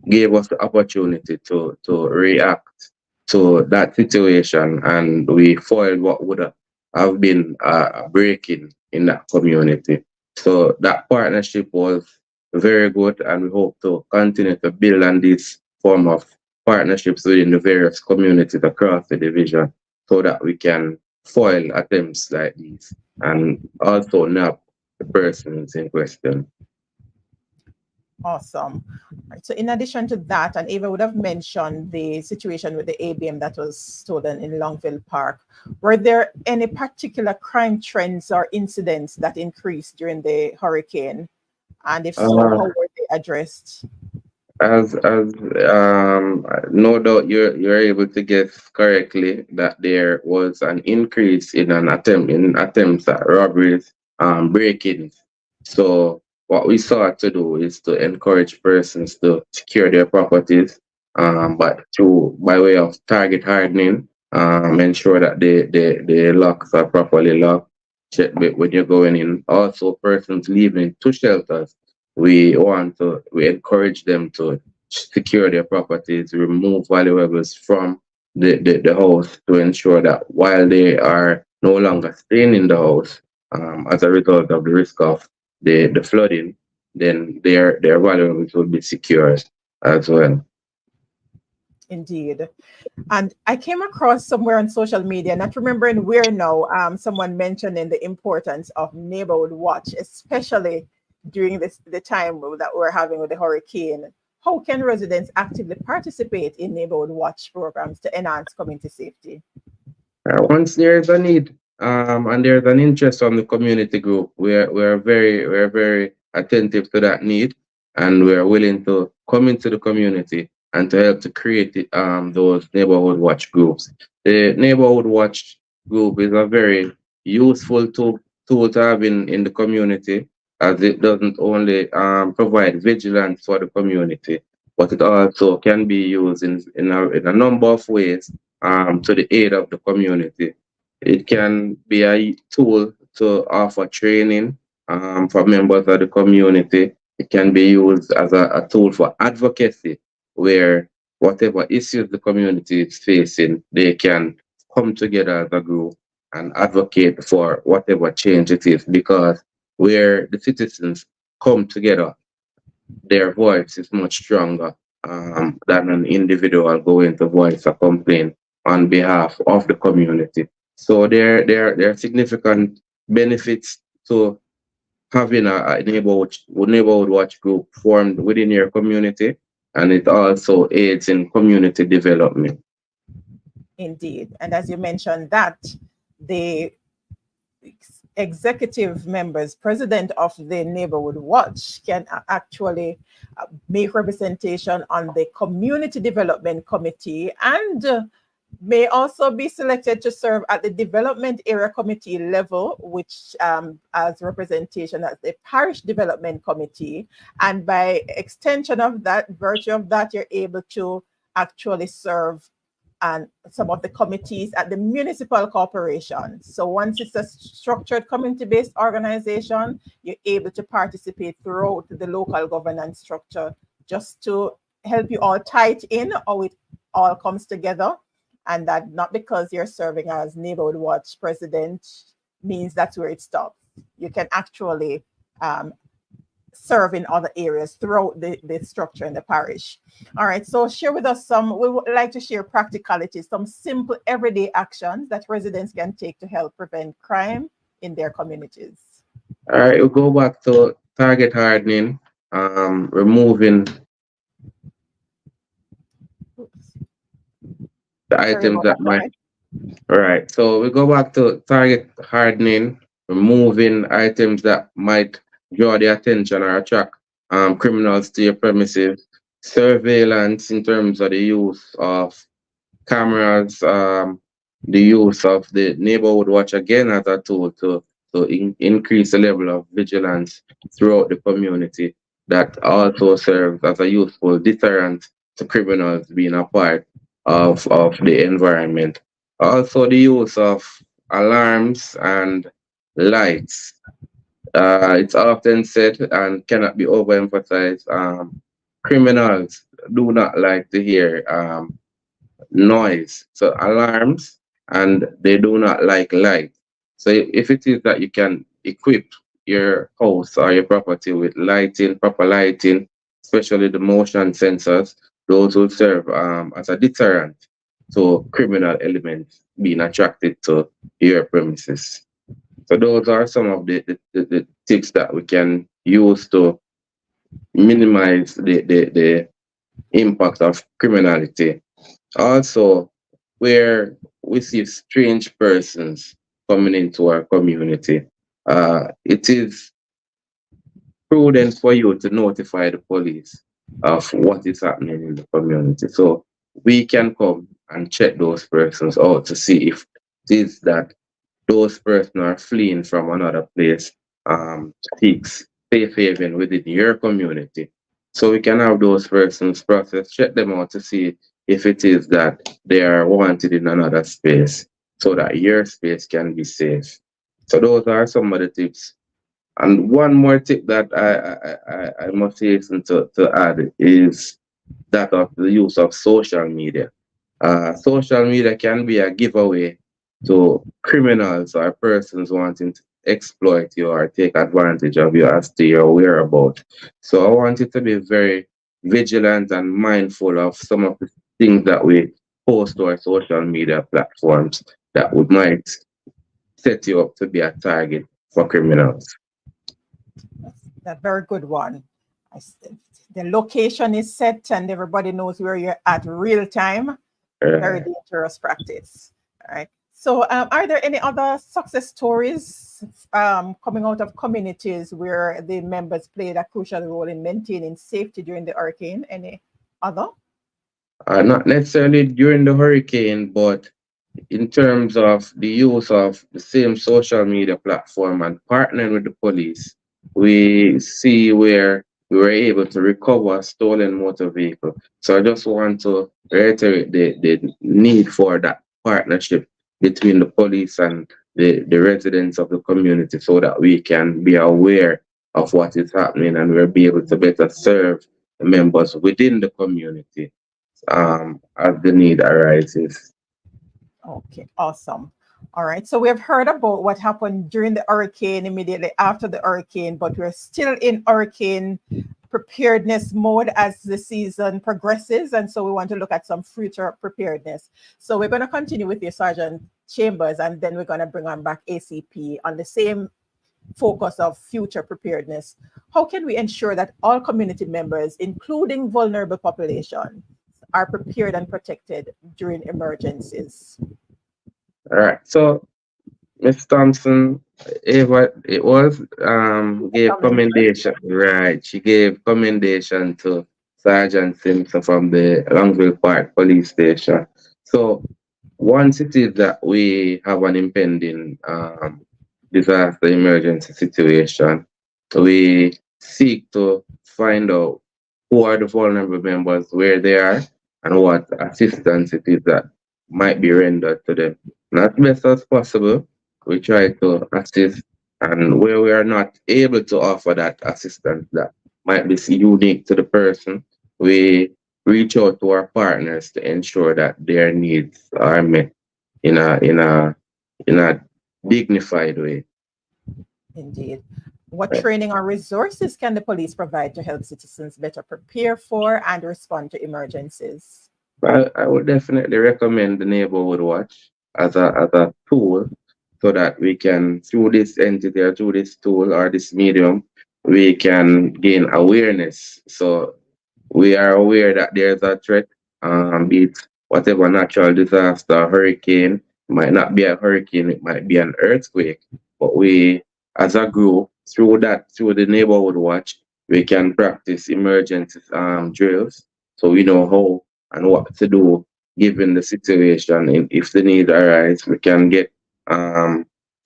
gave us the opportunity to react to that situation, and we foiled what would have been a break-in in that community. So that partnership was very good, and we hope to continue to build on this form of partnerships within the various communities across the division so that we can foil attempts like these and also nab the persons in question. Awesome. Right. So in addition to that, and Ava would have mentioned the situation with the ABM that was stolen in Longville Park. Were there any particular crime trends or incidents that increased during the hurricane? And if so, how were they addressed? As no doubt you're able to guess correctly that there was an increase in attempts at robberies, break-ins. So what we sought to do is to encourage persons to secure their properties, but by way of target hardening, ensure that the locks are properly locked, check when you're going in. Also, persons leaving to shelters, we encourage them to secure their properties, remove valuables from the house to ensure that while they are no longer staying in the house, as a result of the risk of the flooding, then their valuables will be secured as well. Indeed. And I came across somewhere on social media, not remembering where now, someone mentioning the importance of neighborhood watch, especially during the time that we're having with the hurricane. How can residents actively participate in neighborhood watch programs to enhance community safety? Once there is a need and there's an interest from the community group, we're very attentive to that need, and we're willing to come into the community and to help to create those neighborhood watch groups. The neighborhood watch group is a very useful tool to have in the community, as it doesn't only provide vigilance for the community, but it also can be used in a number of ways to the aid of the community. It can be a tool to offer training for members of the community. It can be used as a tool for advocacy where whatever issues the community is facing, they can come together as a group and advocate for whatever change it is, because where the citizens come together, their voice is much stronger than an individual going to voice a complaint on behalf of the community. So there are significant benefits to having a neighborhood watch group formed within your community, and it also aids in community development. Indeed. And as you mentioned that, the executive members, president of the Neighborhood Watch, can actually make representation on the Community Development Committee, and may also be selected to serve at the Development Area Committee level, which as representation at the Parish Development Committee. And by extension of that, virtue of that, you're able to actually serve and some of the committees at the municipal corporation. So once it's a structured community-based organization, you're able to participate throughout the local governance structure, just to help you all tie it in, how it all comes together. And that not because you're serving as Neighborhood Watch president means that's where it stops. You can actually serve in other areas throughout the structure in the parish. All right, so share with us we would like to share practicalities, some simple everyday actions that residents can take to help prevent crime in their communities. All right, we'll go back to target hardening, removing the items that might. All right, so we go back to target hardening, removing items that might draw the attention or attract criminals to your premises, surveillance in terms of the use of cameras, the use of the neighborhood watch again as a tool to increase the level of vigilance throughout the community. That also serves as a useful deterrent to criminals being a part of the environment. Also, the use of alarms and lights. It's often said and cannot be overemphasized. Criminals do not like to hear noise, so alarms, and they do not like light. So if it is that you can equip your house or your property with lighting, proper lighting, especially the motion sensors, those will serve as a deterrent to criminal elements being attracted to your premises. So those are some of the tips that we can use to minimize the impact of criminality. Also, where we see strange persons coming into our community, it is prudent for you to notify the police of what is happening in the community. So we can come and check those persons out to see if it is that those persons are fleeing from another place, seeks safe haven within your community. So we can have those persons process, check them out to see if it is that they are wanted in another space, so that your space can be safe. So those are some of the tips. And one more tip that I must hasten to add is that of the use of social media. Social media can be a giveaway to criminals or persons wanting to exploit you or take advantage of you as to your whereabouts. So I want you to be very vigilant and mindful of some of the things that we post to our social media platforms that would might set you up to be a target for criminals. That's a very good one. The location is set and everybody knows where you're at real time. Very dangerous practice. All right. So are there any other success stories coming out of communities where the members played a crucial role in maintaining safety during the hurricane? Any other? Not necessarily during the hurricane, but in terms of the use of the same social media platform and partnering with the police, we see where we were able to recover a stolen motor vehicle. So I just want to reiterate the need for that partnership between the police and the residents of the community, so that we can be aware of what is happening and we'll be able to better serve members within the community as the need arises. Okay, awesome. All right, so we have heard about what happened during the hurricane, immediately after the hurricane, but we're still in hurricane preparedness mode as the season progresses, and so we want to look at some future preparedness. So we're going to continue with you, Sergeant Chambers, and then we're going to bring on back ACP on the same focus of future preparedness. How can we ensure that all community members, including vulnerable population, are prepared and protected during emergencies? All right, so Ms. Thompson, Ava, it was gave commendation, right? She gave commendation to Sergeant Simpson from the Longville Park Police Station. So once it is that we have an impending disaster emergency situation, we seek to find out who are the vulnerable members, where they are, and what assistance it is that might be rendered to them. Not best as possible, we try to assist, and where we are not able to offer that assistance that might be unique to the person, we reach out to our partners to ensure that their needs are met in a dignified way. Indeed. What training or resources can the police provide to help citizens better prepare for and respond to emergencies? Well, I would definitely recommend the neighborhood watch as a tool, so that we can, through this entity or through this tool or this medium, we can gain awareness. So we are aware that there's a threat, be it whatever natural disaster, hurricane, it might not be a hurricane, it might be an earthquake. But we, as a group, through the neighborhood watch, we can practice emergency drills, so we know how and what to do given the situation. And if the need arises, we can get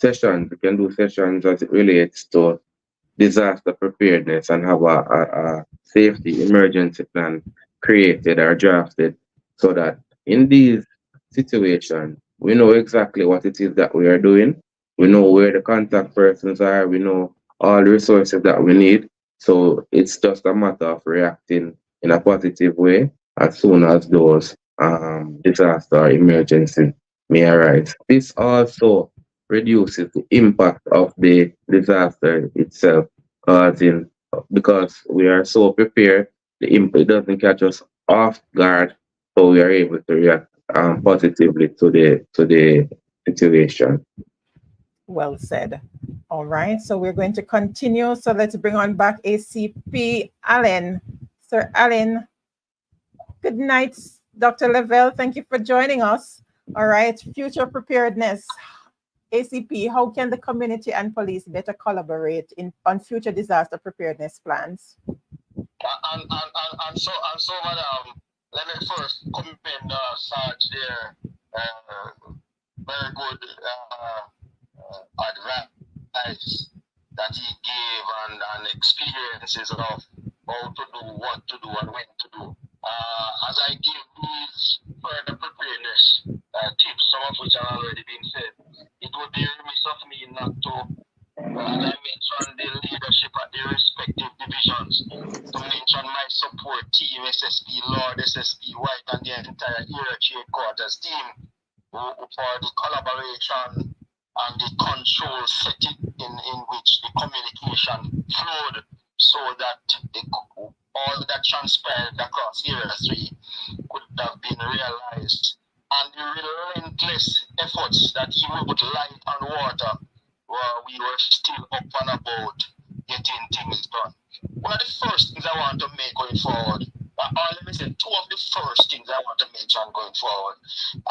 sessions. We can do sessions as it relates to disaster preparedness and have a safety emergency plan created or drafted, so that in these situations, we know exactly what it is that we are doing. We know where the contact persons are. We know all the resources that we need. So it's just a matter of reacting in a positive way as soon as those disaster or emergency may arise. This also reduces the impact of the disaster itself, causing, because we are so prepared, the impact doesn't catch us off guard, so we are able to react positively to the situation. Well said. All right, so we're going to continue. So let's bring on back ACP Allen. Sir Allen, good night. Dr. Lavelle, thank you for joining us. All right, future preparedness. ACP, how can the community and police better collaborate on future disaster preparedness plans? And so, madam, let me first commend Sarge there. Very good advice that he gave, and experiences of how to do, what to do, and when to do. As I give these further preparedness tips, some of which have already been said, it would be remiss of me not to, as I mentioned, the leadership at the respective divisions, to mention my support team, SSP Lord, SSP White, and the entire hierarchy headquarters team, for the collaboration and the control setting in which the communication flowed, so that all that transpired across Area 3 could have been realized, and the relentless efforts that even with light and water, we were still up and about getting things done. One of the first things I want to make going forward, or let me say two of the first things I want to mention going forward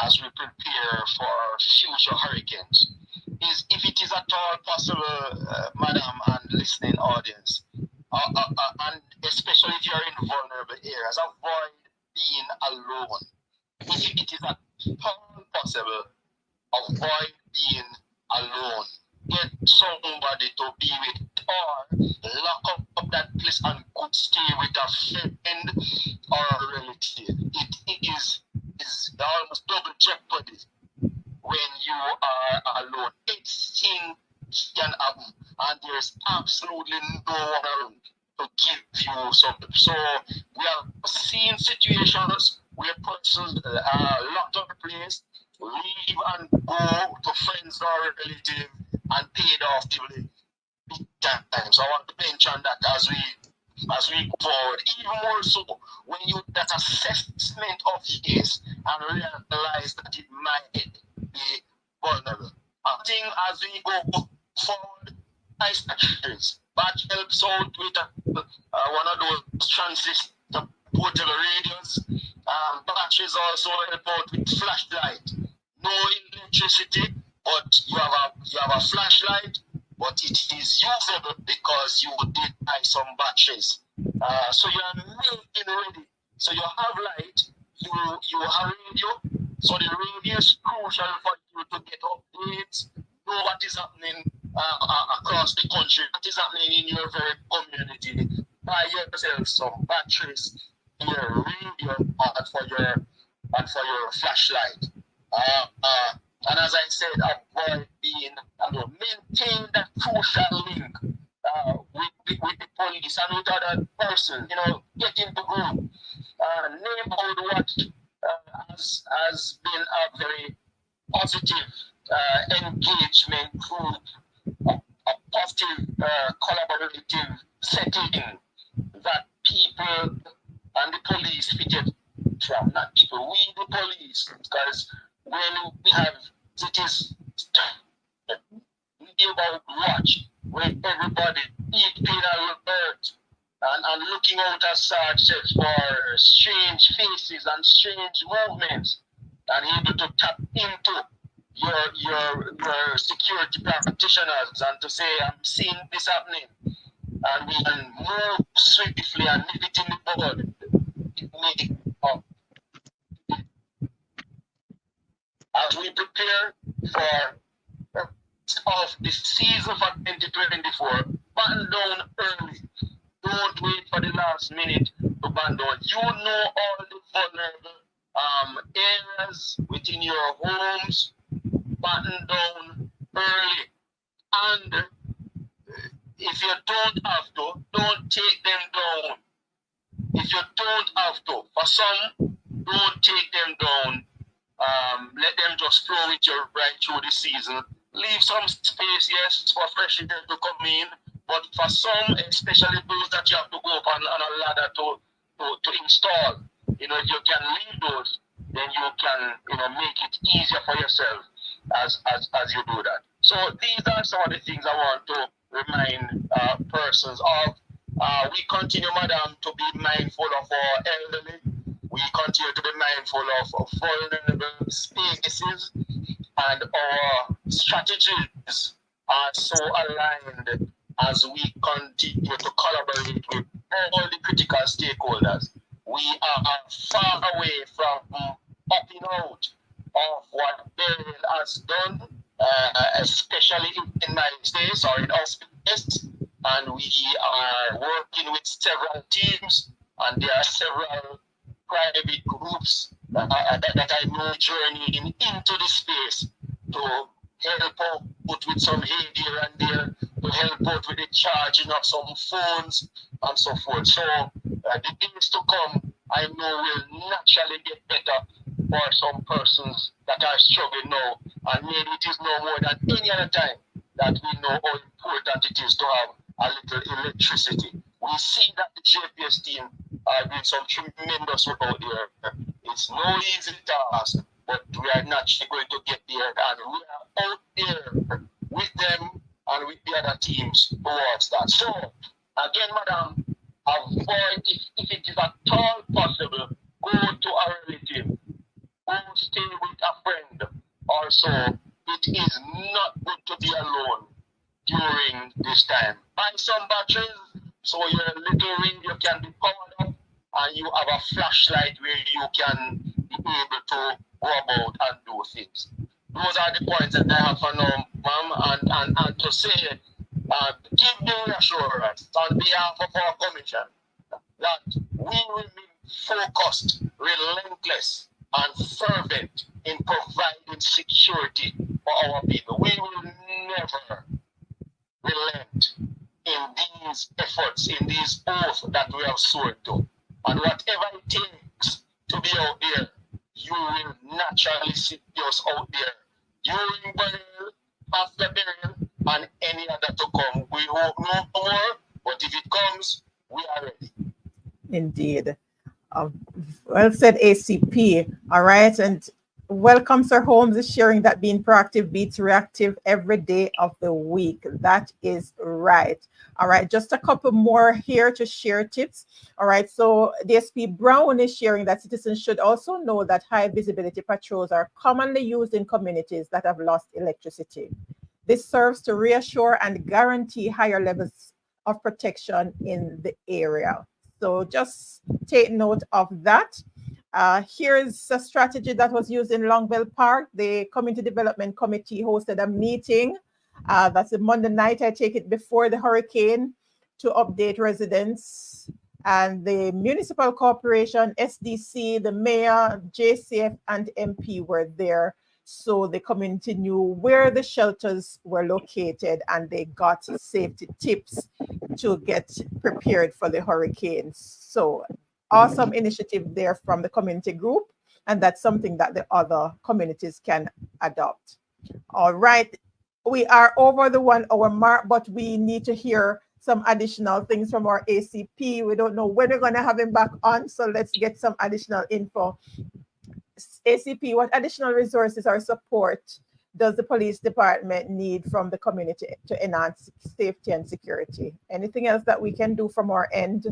as we prepare for future hurricanes, is, if it is at all possible, madam and listening audience, and especially if you're in vulnerable areas, avoid being alone. If it is at all possible, avoid being alone. Get somebody to be with, or lock up that place and could stay with a friend or a relative. It is almost double jeopardy when you are alone. Anything can happen, and there's absolutely no one around to give you some So we have seen situations where persons are locked up in place, leave and go to friends or relatives and paid off the big time. So I want to mention that as we go forward, even more so when you do that assessment of the case and realize that it might be vulnerable. I think as we go forward, nice batteries. Batch helps out with one of those transistor portable radios. Batteries also help out with flashlight. No electricity, but you have a flashlight, but it is usable because you did buy some batteries. So you are making ready. So you have light, you have radio. So the radio is crucial for you to get updates, know what is happening across the country, what is happening in your very community. Buy yourself some batteries, your radio, and for your flashlight. And as I said, avoid being, maintain that crucial link with the police and with other persons. Get into group. Neighborhood Watch has been a very positive engagement through a positive collaborative setting that people and the police fitted from, not people, we the police, because when we have cities about watch, when everybody being alert and looking out as such for strange faces and strange movements, and able to tap into your security practitioners and to say, I'm seeing this happening, and we can move swiftly and nip it in the bud. As we prepare for of the season for 2024, button down early. Don't wait for the last minute to button down. You know all the vulnerable areas within your homes. Button down early. And if you don't have to, don't take them down. If you don't have to, for some, don't take them down. Let them just flow with you right through the season. Leave some space, yes, for fresh air to come in. But for some, especially those that you have to go up on a ladder to install, if you can leave those, then you can, make it easier for yourself as you do that. So these are some of the things I want to remind persons of. We continue, madam, to be mindful of our elderly. We continue to be mindful of vulnerable spaces, and our strategies are so aligned as we continue to collaborate with all the critical stakeholders. We are far away from opting out of what Beryl has done, especially in my space or in our space, and we are working with several teams, and there are several private groups that I know journeying into the space to help out with some aid here and there, to help out with the charging of some phones and so forth. So the days to come, I know will naturally get better for some persons that are struggling now, and maybe it is no more than any other time that we know how important it is to have a little electricity. We see that the JPS team are doing some tremendous work out there. It's no easy task, but we are naturally going to get there, and we are out there with them and with the other teams towards that. So, again, madam, avoid, if it is at all possible, go to a relative, go stay with a friend. Also, it is not good to be alone during this time. Buy some batteries so your little radio can be powered up, and you have a flashlight where you can be able to go about and do things. Those are the points that I have for now, ma'am, and to say, give me assurance on behalf of our commission that we remain focused, relentless, and fervent in providing security for our people. We will never relent in these efforts, in these oaths that we have sworn to. And whatever it takes to be out there, you will naturally see us out there during burial, after burial, and any other to come. We hope no more, but if it comes, we are ready. Indeed. Well said, ACP. All right. And welcome, Sir Holmes is sharing that being proactive beats reactive every day of the week. That is right. All right. Just a couple more here to share tips. All right. So DSP Brown is sharing that citizens should also know that high visibility patrols are commonly used in communities that have lost electricity. This serves to reassure and guarantee higher levels of protection in the area. So just take note of that. Here's a strategy that was used in Longville Park. The Community Development Committee hosted a meeting. That's a Monday night, I take it, before the hurricane, to update residents. And the municipal corporation, SDC, the mayor, JCF, and MP were there. So the community knew where the shelters were located and they got safety tips to get prepared for the hurricane. So awesome initiative there from the community group. And that's something that the other communities can adopt. All right. We are over the 1 hour mark, but we need to hear some additional things from our ACP. We don't know when we're going to have him back on. So let's get some additional info. ACP, what additional resources or support does the police department need from the community to enhance safety and security? Anything else that we can do from our end,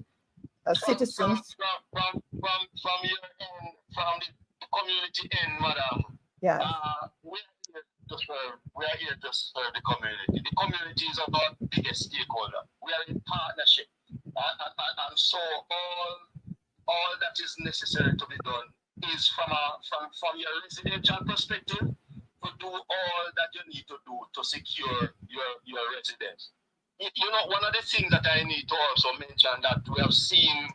citizens? From your end, from the community end, madam. Yeah. We are here to serve the community. The community is our biggest stakeholder. We are in partnership. And so all that is necessary to be done is from your residential perspective to do all that you need to do to secure your residence. You know, one of the things that I need to also mention that we have seen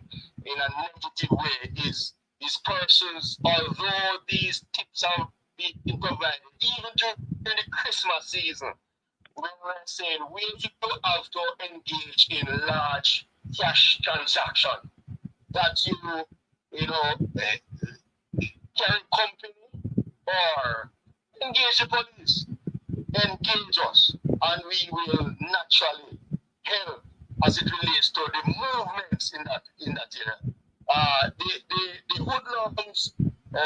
in a negative way is persons, although these tips have been provided, even during the Christmas season, when we're saying we have to engage in large cash transaction, that you know, carry company or engage the police, engage us, and we will naturally help as it relates to the movements in that area. The hoodlums, they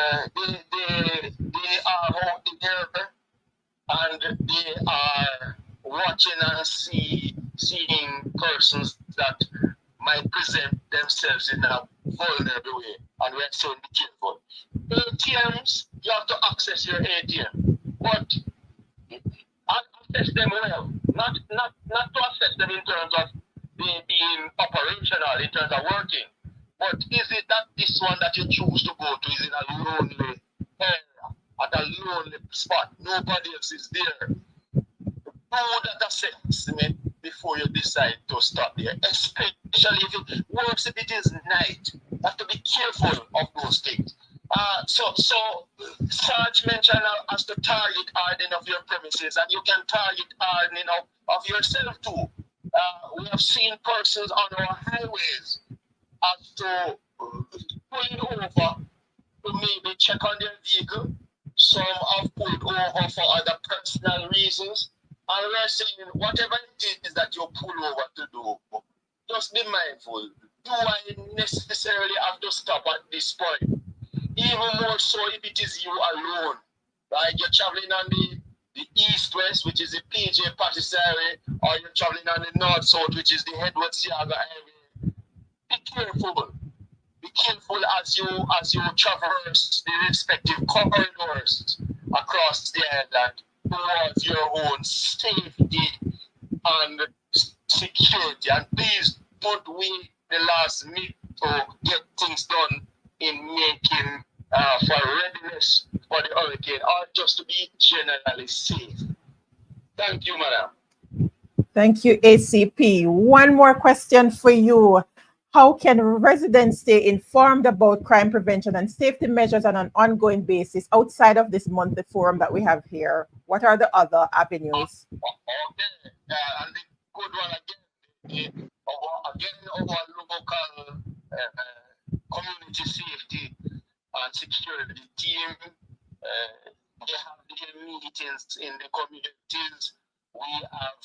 are out there and they are watching and seeing persons that might present themselves in a vulnerable way, and we're saying be careful. ATMs, you have to access your ATM, but access them well, not to access them in terms of being operational, in terms of working, but is it that this one that you choose to go to is in a lonely area, at a lonely spot, nobody else is there? Do that assessment before you decide to stop there, especially if it works, if it is night. You have to be careful of those things. So Sarge mentioned as to target hardening of your premises, and you can target hardening of yourself too. We have seen persons on our highways as to pulling over to maybe check on their vehicle. Some have pulled over for other personal reasons. And we're saying, whatever it is that you pull over to do, just be mindful. Do I necessarily have to stop at this point? Even more so if it is you alone. Right? You're traveling on the east-west, which is the PJ Patisserie, or you're traveling on the north-south, which is the Edward-Siaga area. Be careful. Be careful as you traverse the respective corridors across the island towards your own safety and security. And please don't wait the last minute to get things done in making for readiness for the hurricane or just to be generally safe. Thank you, madam. Thank you, ACP. One more question for you. How can residents stay informed about crime prevention and safety measures on an ongoing basis outside of this monthly forum that we have here? What are the other avenues? Okay, and the good one again, our local community safety and security team, they have their meetings in the communities. We have,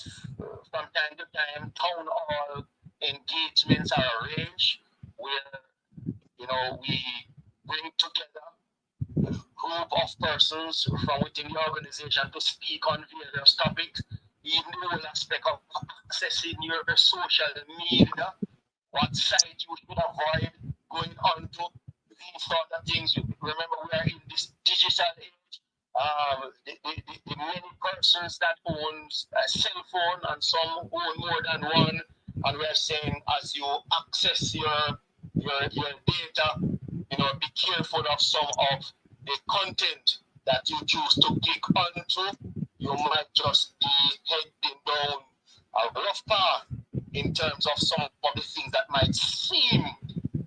from time to time, town hall engagements are arranged where, we bring together a group of persons from within the organization to speak on various topics, even the whole aspect of accessing your social media, what site you should avoid going on to, these sort of things. Remember, we are in this digital age. The many persons that owns a cell phone and some own more than one, and we're saying as you access your data, be careful of some of the content that you choose to click onto. You might just be heading down a rough path in terms of some of the things that might seem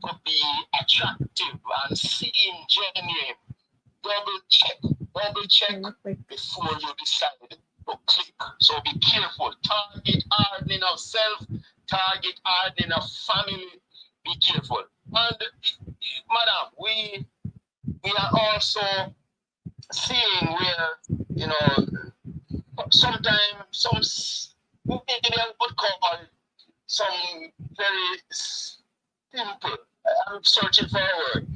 to be attractive and seem genuine. Double check before you decide to click. So be careful. Target hardening of self, target hardening of family. Be careful. And madam, we are also seeing where, sometimes some maybe I would call some very simple. I'm searching for a word,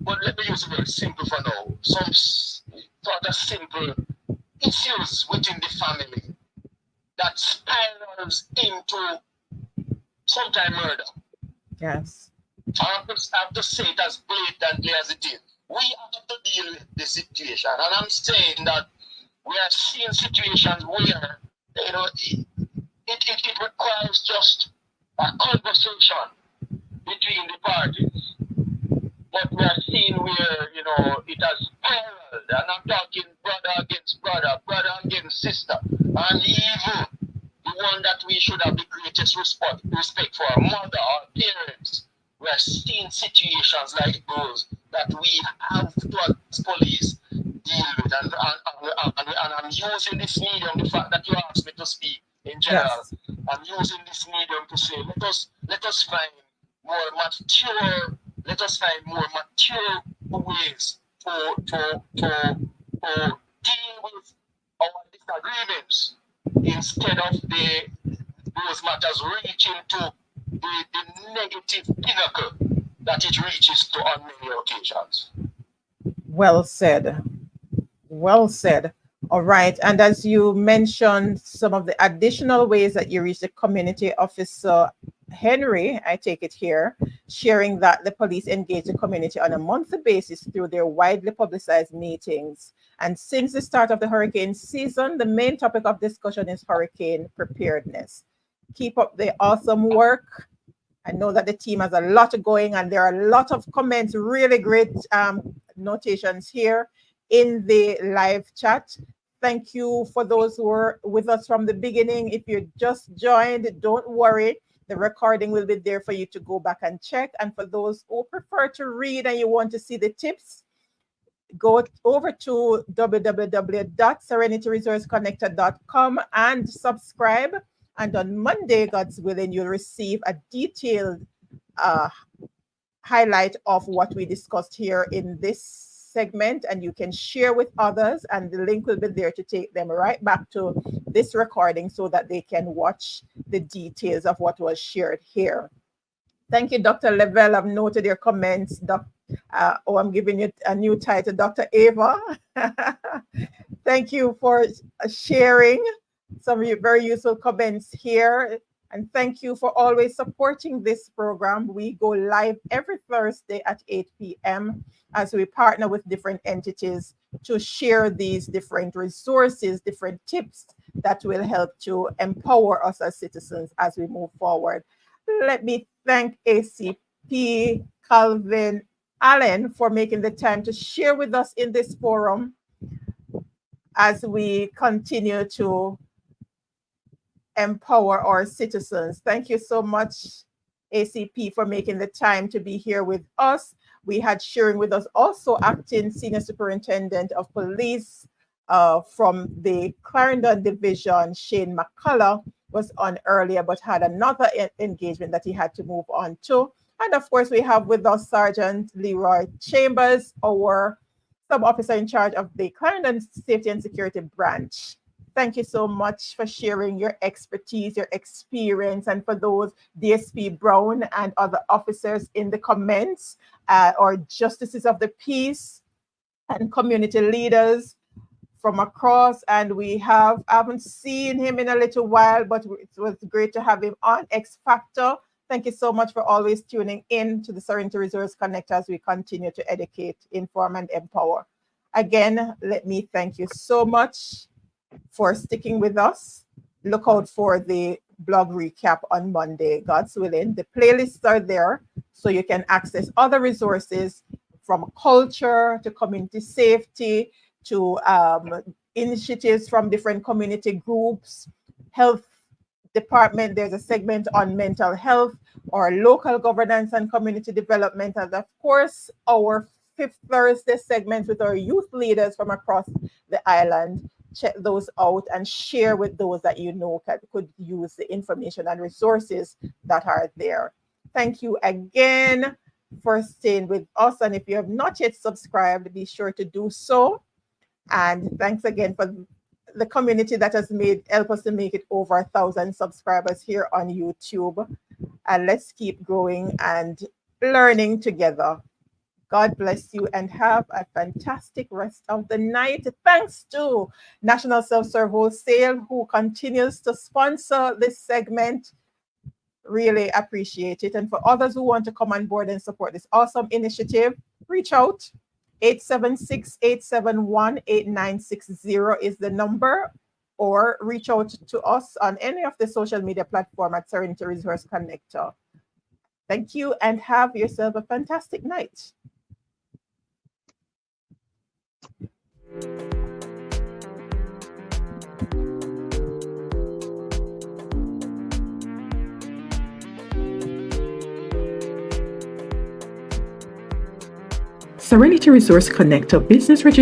but let me use the word simple for now. Some sort of simple issues within the family that spirals into sometimes murder. Yes. I have to say it as blatantly as it is. We have to deal with the situation, and I'm saying that we are seeing situations where it requires just a conversation between the parties. But we are seeing where it has spiraled, and I'm talking brother against brother, brother against sister, and even the one that we should have the greatest respect for, our mother, our parents. We are seeing situations like those that we have to, as police, deal with. And I'm using this medium, the fact that you asked me to speak in general. Yes. I'm using this medium to say, let us find more mature ways to deal with our disagreements instead of those matters reaching to the negative pinnacle that it reaches to on many occasions. Well said. Well said. All right. And as you mentioned, some of the additional ways that you reach the community officer, Henry, I take it here, sharing that the police engage the community on a monthly basis through their widely publicized meetings. And since the start of the hurricane season, the main topic of discussion is hurricane preparedness. Keep up the awesome work. I know that the team has a lot going, and there are a lot of comments, really great notations here in the live chat. Thank you for those who were with us from the beginning. If you just joined, don't worry. The recording will be there for you to go back and check. And for those who prefer to read and you want to see the tips, go over to www.serenityresourceconnector.com and subscribe. And on Monday, God's willing, you'll receive a detailed highlight of what we discussed here in this segment, and you can share with others, and the link will be there to take them right back to this recording so that they can watch the details of what was shared here. Thank you, Dr. Lavelle. I've noted your comments. I'm giving you a new title, Dr. Ava. Thank you for sharing some very useful comments here. And thank you for always supporting this program. We go live every Thursday at 8 p.m. as we partner with different entities to share these different resources, different tips that will help to empower us as citizens as we move forward. Let me thank ACP Calvin Allen for making the time to share with us in this forum as we continue to empower our citizens. Thank you so much, ACP, for making the time to be here with us. We had sharing with us also acting Senior Superintendent of Police from the Clarendon Division, Shane McCullough, was on earlier, but had another engagement that he had to move on to. And of course, we have with us Sergeant Leroy Chambers, our sub-officer in charge of the Clarendon Safety and Security Branch. Thank you so much for sharing your expertise, your experience, and for those DSP Brown and other officers in the comments, or justices of the peace and community leaders from across. And I haven't seen him in a little while, but it was great to have him on. X Factor, thank you so much for always tuning in to the Serenity Resource Connector as we continue to educate, inform, and empower. Again, let me thank you so much for sticking with us. Look out for the blog recap on Monday, God's willing. The playlists are there, so you can access other resources from culture to community safety to initiatives from different community groups, health department. There's a segment on mental health or local governance and community development. And of course, our 5th Thursday segment with our youth leaders from across the island. Check those out and share with those that you know could use the information and resources that are there. Thank you again for staying with us. And if you have not yet subscribed, be sure to do so. And thanks again for the community that has helped us to make it over 1,000 subscribers here on YouTube. And let's keep growing and learning together. God bless you and have a fantastic rest of the night. Thanks to National Self-Serve Wholesale, who continues to sponsor this segment. Really appreciate it. And for others who want to come on board and support this awesome initiative, reach out. 876-871-8960 is the number, or reach out to us on any of the social media platform at Serenity Resource Connector. Thank you and have yourself a fantastic night. Serenity Resource Connector business registration